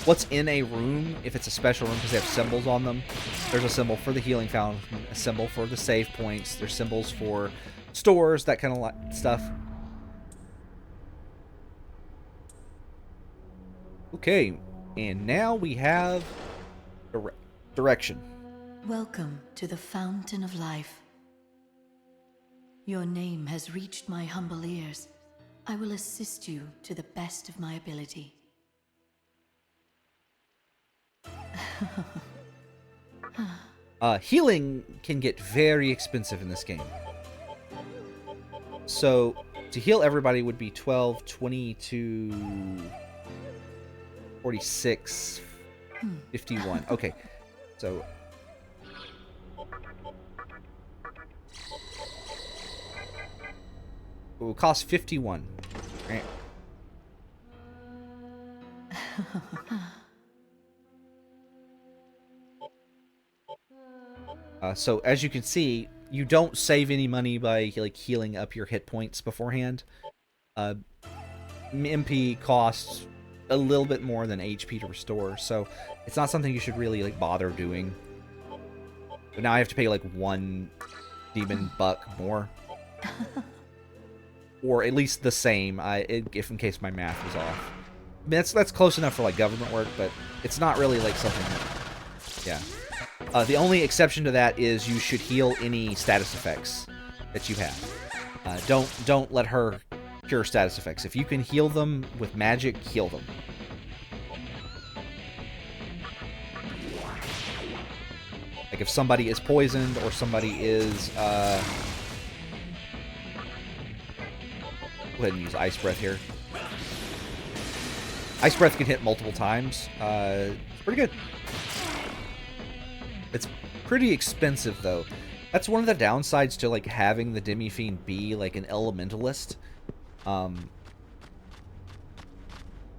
what's in a room, if it's a special room, because they have symbols on them. There's a symbol for the healing fountain, a symbol for the save points. There's symbols for stores, that kind of stuff. Okay, and now we have direction. Welcome to the Fountain of Life. Your name has reached my humble ears. I will assist you to the best of my ability. Healing can get very expensive in this game. So, to heal everybody would be 12, 22, 46, 51. Okay, so... it will cost 51. Right. So as you can see, you don't save any money by like healing up your hit points beforehand. MP costs a little bit more than HP to restore, so it's not something you should really like bother doing. But now I have to pay like 1 demon buck more. Or at least the same, if in case my math was off. I mean, that's close enough for like government work, but it's not really like something that, yeah. The only exception to that is you should heal any status effects that you have. Don't let her cure status effects. If you can heal them with magic, heal them. Like if somebody is poisoned or somebody is go ahead and use Ice Breath here. Ice Breath can hit multiple times. Pretty good. It's pretty expensive, though. That's one of the downsides to, like, having the Demi-Fiend be, like, an elementalist.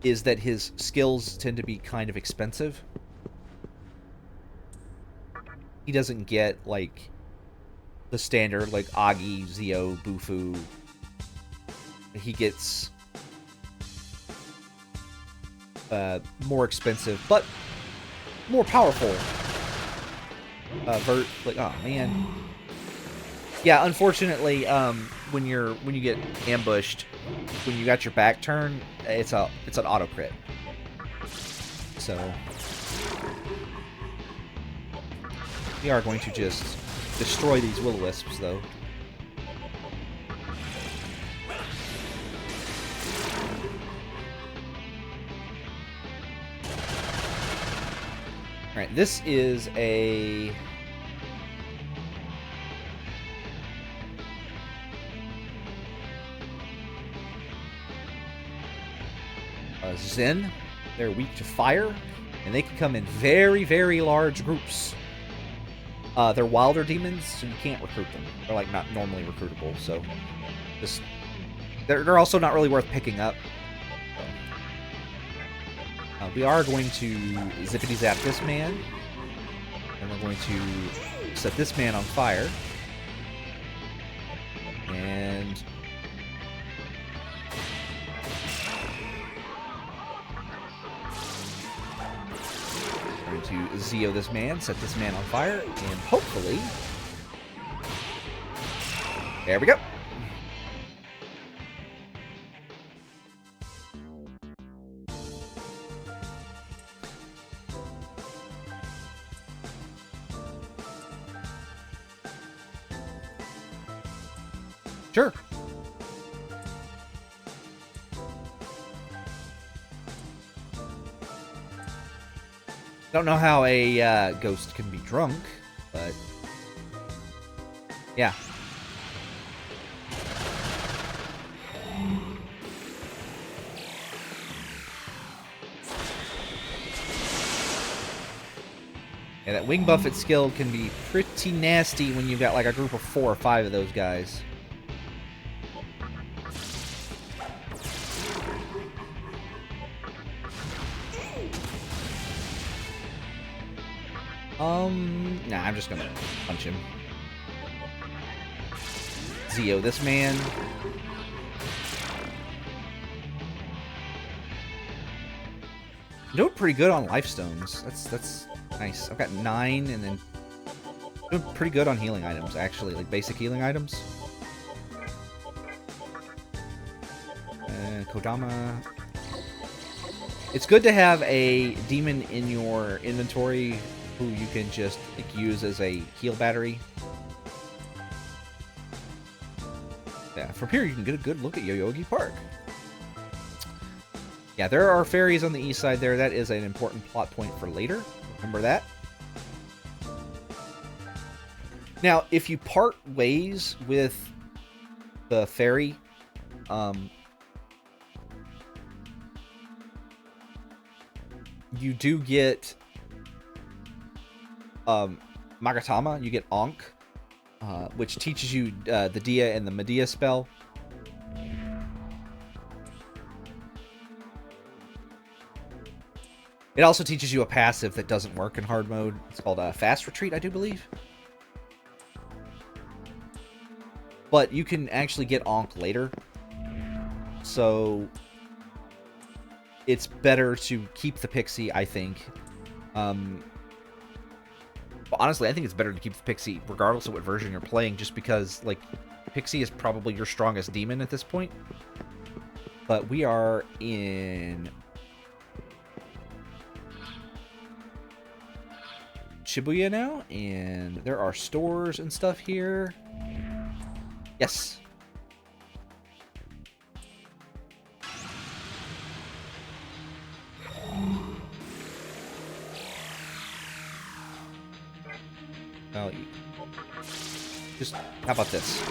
Is that his skills tend to be kind of expensive. He doesn't get, like, the standard, like, Agi, Zio, Bufu. He gets more expensive, but more powerful. Like, oh man, yeah. Unfortunately, when you get ambushed, when you got your back turned, it's an auto crit. So we are going to just destroy these will-o-wisps, though. Alright, this is a... Zen. They're weak to fire, and they can come in very, very large groups. They're wilder demons, so you can't recruit them. They're like not normally recruitable, so just they're also not really worth picking up. We are going to zippity-zap this man, and we're going to set this man on fire, and we're going to Zio this man, set this man on fire, and hopefully, there we go. Sure. Don't know how a ghost can be drunk, but yeah. Yeah, that wing buffet skill can be pretty nasty when you've got like a group of 4 or 5 of those guys. Nah, I'm just gonna punch him. Zio, this man. Doing pretty good on life stones. That's nice. I've got 9, and then doing pretty good on healing items, actually, like basic healing items. Kodama. It's good to have a demon in your inventory who you can just like, use as a heal battery. Yeah, from here you can get a good look at Yoyogi Park. Yeah, there are fairies on the east side there. That is an important plot point for later. Remember that. Now, if you part ways with the fairy, you do get Magatama. You get Ankh, which teaches you the Dia and the Medea spell. It also teaches you a passive that doesn't work in hard mode. It's called Fast Retreat, I do believe. But you can actually get Ankh later. So it's better to keep the Pixie, I think. But honestly, I think it's better to keep the Pixie regardless of what version you're playing, just because, like, Pixie is probably your strongest demon at this point. But we are in Shibuya now, and there are stores and stuff here. Yes. Oh, just how about this?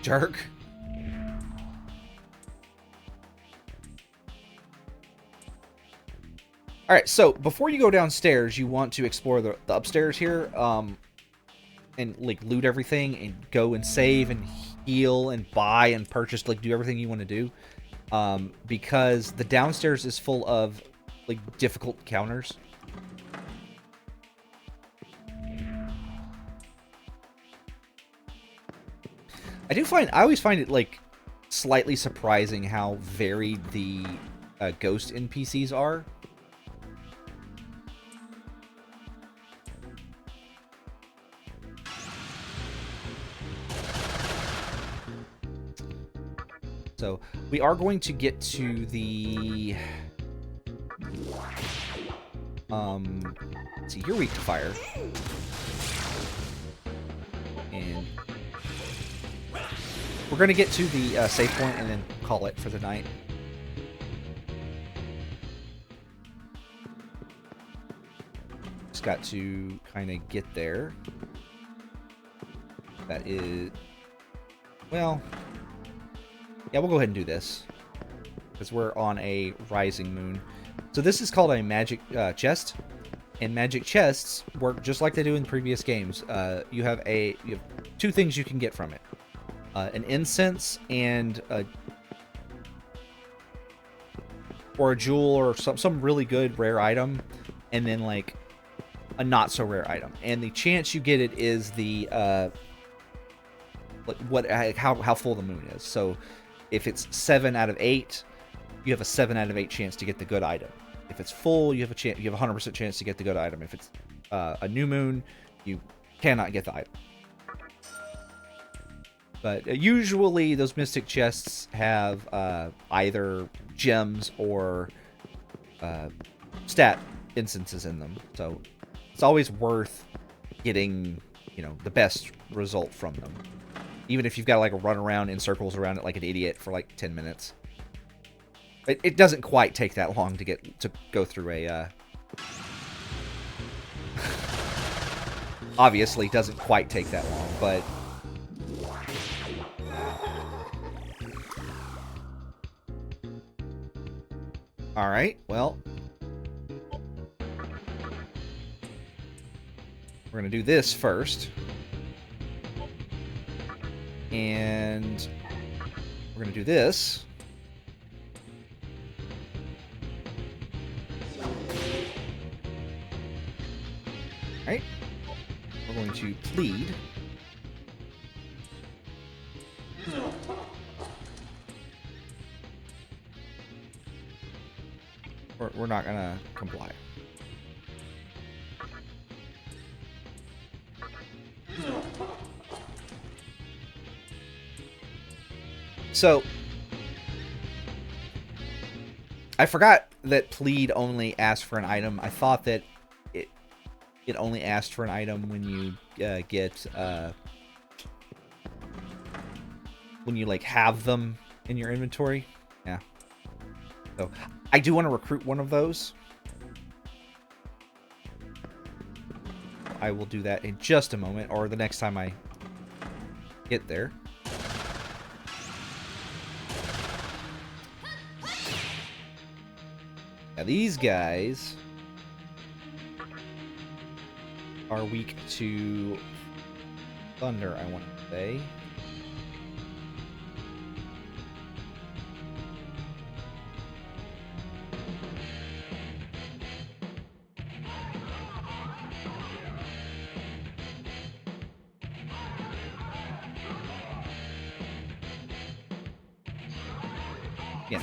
Jerk. All right, so before you go downstairs, you want to explore the upstairs here, and like loot everything and go and save and heal and buy and purchase, like do everything you want to do, because the downstairs is full of like difficult counters. I always find it like slightly surprising how varied the ghost NPCs are. So we are going to get to the let's see, you're weak to fire. And we're going to get to the save point and then call it for the night. Just got to kind of get there. That is, well, yeah, we'll go ahead and do this because we're on a rising moon. So this is called a magic chest, and magic chests work just like they do in previous games. You have 2 things you can get from it: an incense and or a jewel or some really good rare item, and then like a not so rare item. And the chance you get it is the how full the moon is. So if it's 7 out of 8, you have a 7 out of 8 chance to get the good item. If it's full, you have a 100% chance to get the good item. If it's a new moon, you cannot get the item. But usually those mystic chests have either gems or stat instances in them. So it's always worth getting, the best result from them. Even if you've got to like run around in circles around it like an idiot for like 10 minutes. It doesn't quite take that long to go through a. Obviously, doesn't quite take that long, but. All right. Well, we're gonna do this first, and we're gonna do this. Right? We're going to plead. We're not gonna comply. So, I forgot that plead only asked for an item. I thought that it only asked for an item when you get when you like have them in your inventory. Yeah. So I do want to recruit one of those. I will do that in just a moment, or the next time I get there. Now these guys are weak to thunder, I want to say. Yeah.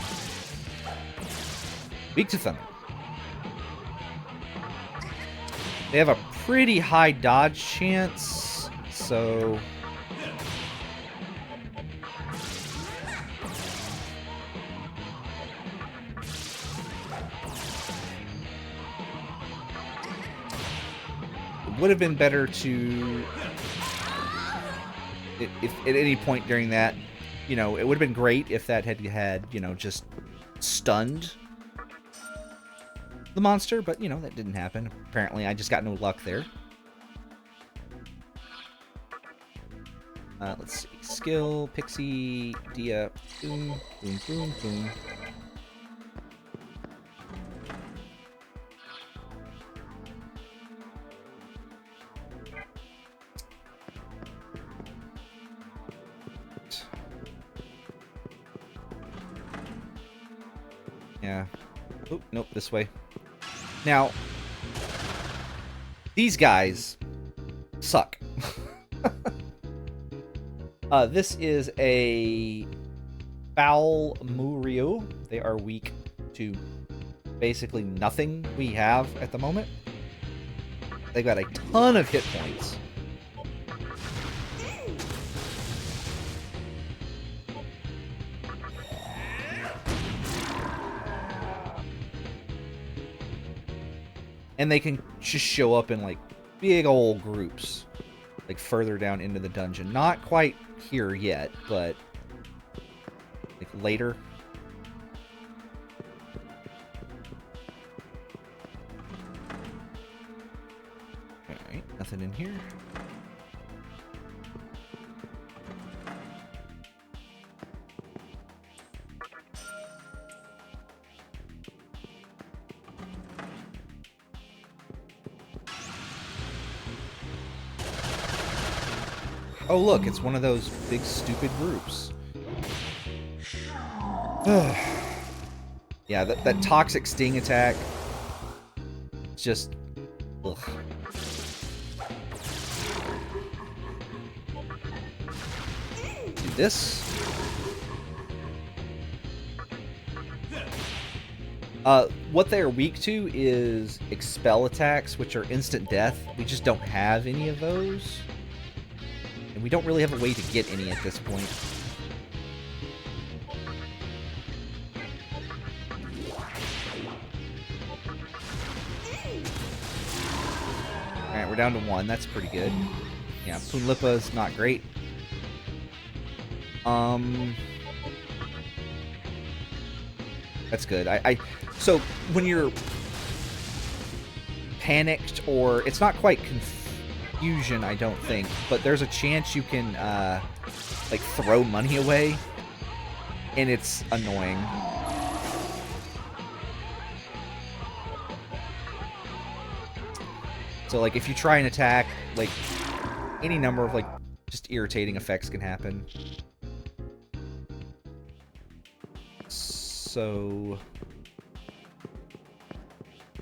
Weak to thunder. They have a pretty high dodge chance, so... It would have been better to... If at any point during that, you know, it would have been great if that had, you know, just stunned the monster, but, you know, that didn't happen. Apparently, I just got no luck there. Let's see. Skill, Pixie, Dia, boom, boom, boom, boom. Yeah. Oh, nope, this way. Now, these guys suck. This is a Foul Murio. They are weak to basically nothing we have at the moment. They've got a ton of hit points. And they can just show up in, like, big old groups. Like, further down into the dungeon. Not quite here yet, but... like, later. Alright, nothing in here. Oh, look, it's one of those big, stupid groups. Yeah, that toxic sting attack. It's just... ugh. Do this. What they are weak to is expel attacks, which are instant death. We just don't have any of those. And we don't really have a way to get any at this point. Alright, we're down to 1. That's pretty good. Yeah, Poonlipa's not great. That's good. So when you're panicked, or it's not quite confusion, I don't think, but there's a chance you can like throw money away, and it's annoying. So like if you try and attack, like any number of like just irritating effects can happen. So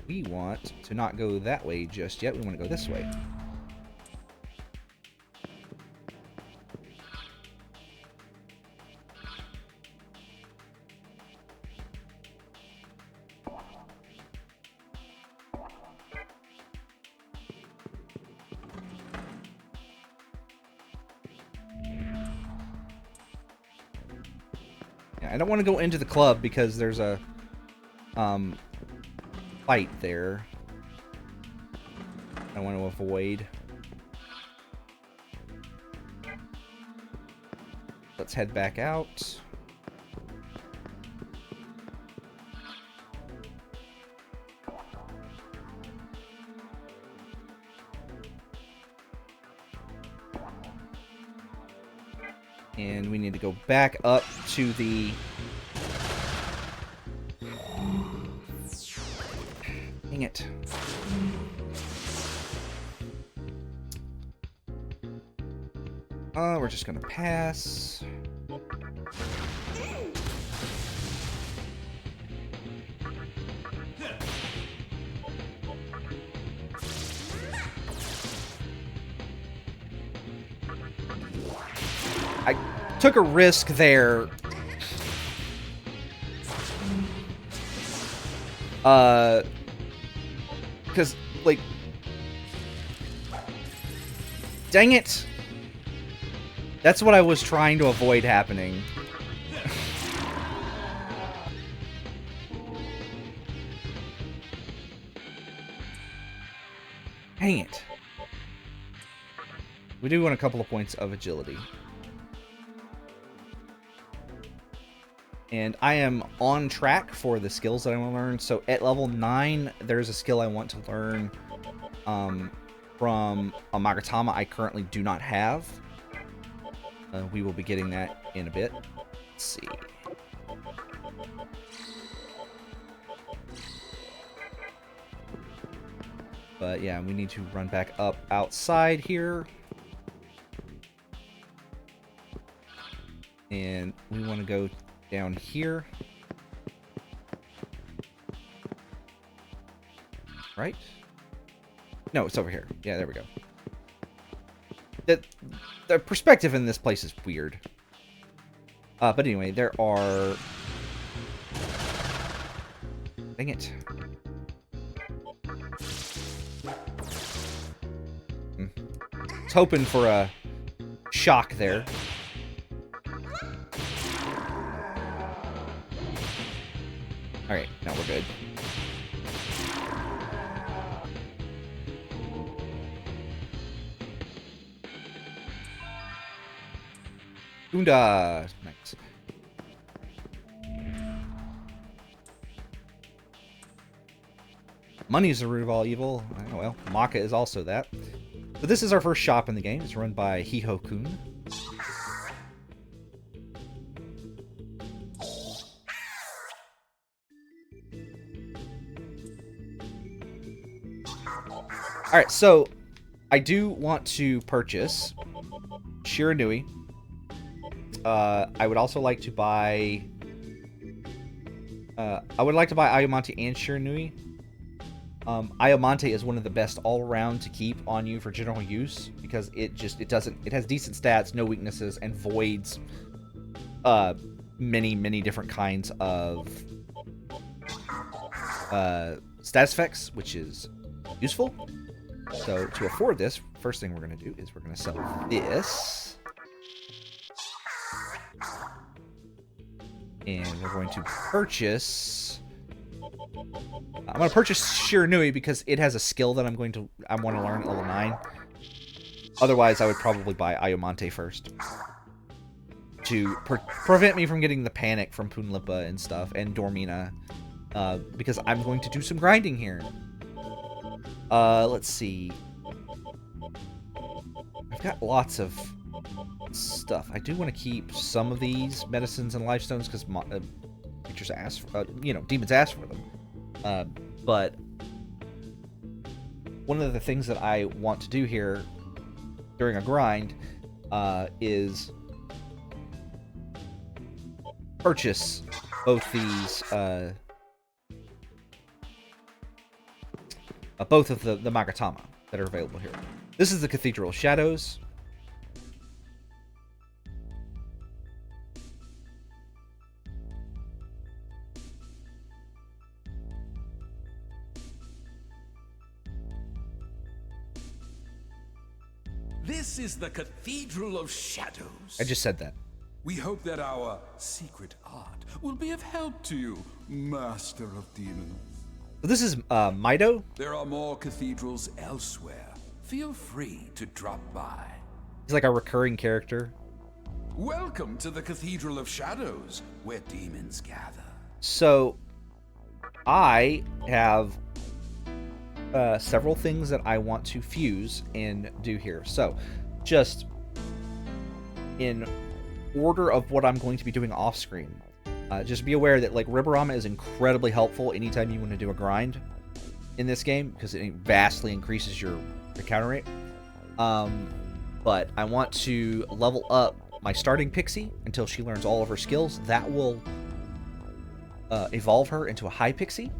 we want to not go that way just yet. We want to go this way. I don't want to go into the club because there's a fight there I want to avoid. Let's head back out. And we need to go back up to the... Dang it. We're just gonna pass. I took a risk there. Because, like... Dang it! That's what I was trying to avoid happening. Dang it. We do want a couple of points of agility. And I am on track for the skills that I want to learn. So at level 9, there's a skill I want to learn from a Magatama I currently do not have. We will be getting that in a bit. Let's see. But yeah, we need to run back up outside here. And we want to go down here. Right? No, it's over here. Yeah, there we go. The perspective in this place is weird. But anyway, there are... Dang it. I was hoping for a shock there. Alright, now we're good. Gunda! Nice. Money is the root of all evil. Oh, well, Maka is also that. So this is our first shop in the game. It's run by Hiho-kun. Alright, so I do want to purchase Shiranui. I would also like to buy... I would like to buy Ayamante and Shiranui. Ayamante is one of the best all-around to keep on you for general use, because it has decent stats, no weaknesses, and voids many different kinds of status effects, which is useful. So to afford this, first thing we're going to do is we're going to sell this. And we're going to purchase... I'm going to purchase Shiranui because it has a skill that I want to learn at level 9. Otherwise, I would probably buy Ayamante first. to prevent me from getting the panic from Punlipa and stuff, and Dormina, because I'm going to do some grinding here. Let's see. I've got lots of stuff. I do want to keep some of these medicines and life stones because creatures ask for, demons ask for them. But one of the things that I want to do here during a grind is purchase both these, both of the Magatama that are available here. This is the Cathedral of Shadows. This is the Cathedral of Shadows. I just said that. We hope that our secret art will be of help to you, Master of Demons. So this is Mido. There are more cathedrals elsewhere. Feel free to drop by. He's like a recurring character. Welcome to the Cathedral of Shadows, where demons gather. So, I have several things that I want to fuse and do here. So, just in order of what I'm going to be doing off screen, just be aware that like Riborama is incredibly helpful anytime you want to do a grind in this game because it vastly increases your encounter rate. But I want to level up my starting pixie until she learns all of her skills. That will evolve her into a high pixie,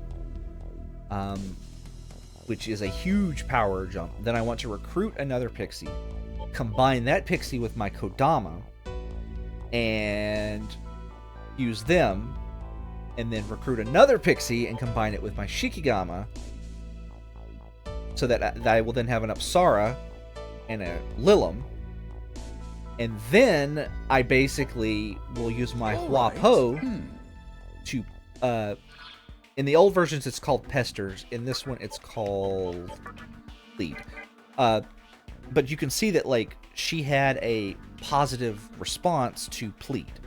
which is a huge power jump. Then I want to recruit another pixie, combine that pixie with my Kodama, and use them, and then recruit another pixie and combine it with my Shikigama, so that I will then have an Apsara and a Lilim. And then I basically will use my Huapo to, in the old versions it's called Pesters, in this one it's called Lead. But you can see that like she had a positive response to Plead.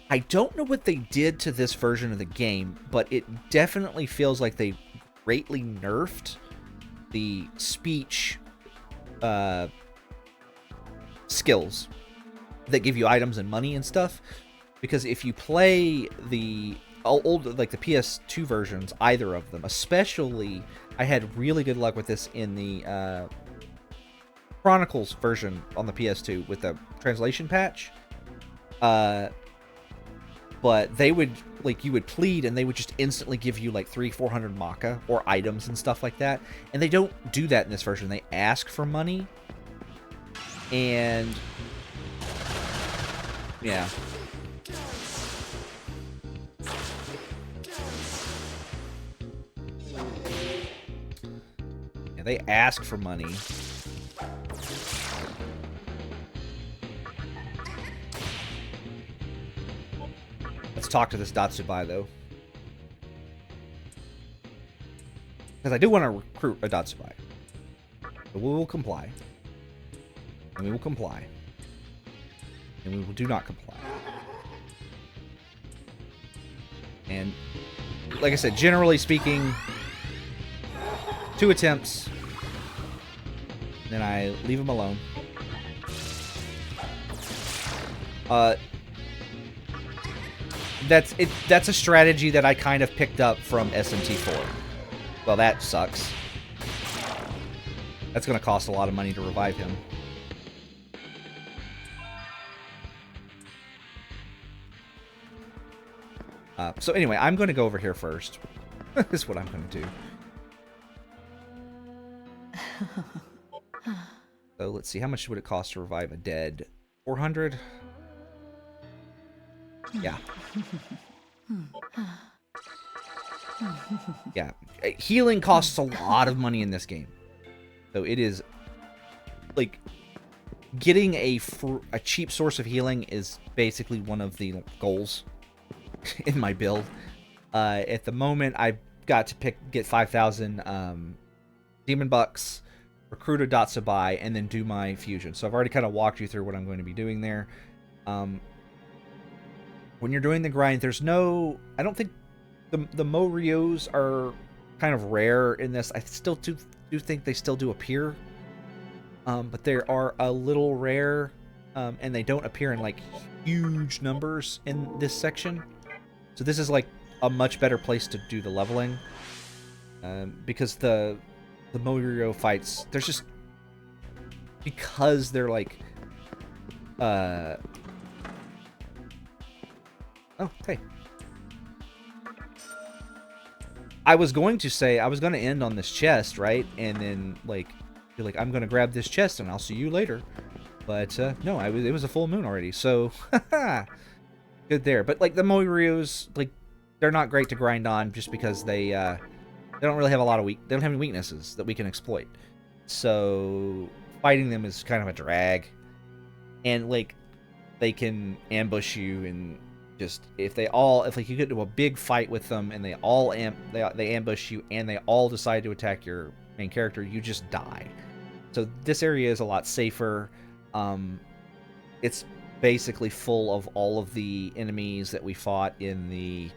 I don't know what they did to this version of the game, but it definitely feels like they greatly nerfed the speech skills that give you items and money and stuff. Because if you play the old, like the PS2 versions, either of them, especially, I had really good luck with this in the Chronicles version on the PS2 with the translation patch. But they would, like, you would plead and they would just instantly give you like 300-400 Maka or items and stuff like that. And they don't do that in this version. They ask for money. And yeah. Yeah, they ask for money. Let's talk to this Datsubai, though. Because I do want to recruit a Datsubai. But we will comply. And we will comply. And we will do not comply. And, like I said, generally speaking, 2 attempts. Then I leave him alone. That's a strategy that I kind of picked up from SMT4. Well, that sucks. That's going to cost a lot of money to revive him. So anyway, I'm going to go over here first. This is what I'm going to do. So let's see, how much would it cost to revive a dead? 400? Yeah. Yeah. Healing costs a lot of money in this game. So it is, like, getting a cheap source of healing is basically one of the goals in my build. At the moment, I've got to get 5,000 Demon Bucks, recruit a Datsubai, and then do my fusion. So I've already kind of walked you through what I'm going to be doing there. when you're doing the grind, there's no... I don't think the Morios are kind of rare in this. I still do think they still do appear. But they are a little rare, and they don't appear in, like, huge numbers in this section. So this is, like, a much better place to do the leveling. Because the Morio fights, there's just... Because they're, like... Oh, hey. I was going to end on this chest, right? And then, like, be like, I'm going to grab this chest and I'll see you later. But, no, it was a full moon already, so, good there. But, like, the Morios, like, they're not great to grind on just because they don't really have a lot of they don't have any weaknesses that we can exploit. So, fighting them is kind of a drag. And, like, they can ambush you and just, if like you get into a big fight with them and they ambush you and they all decide to attack your main character, you just die. So this area is a lot safer. It's basically full of all of the enemies that we fought in the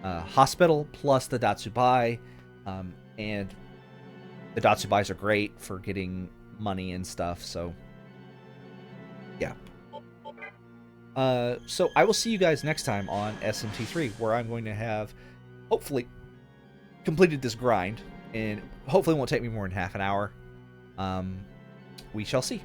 hospital, plus the Datsubai. And the Datsubais are great for getting money and stuff, so yeah. So I will see you guys next time on SMT3, where I'm going to have, hopefully, completed this grind, and hopefully it won't take me more than half an hour. We shall see.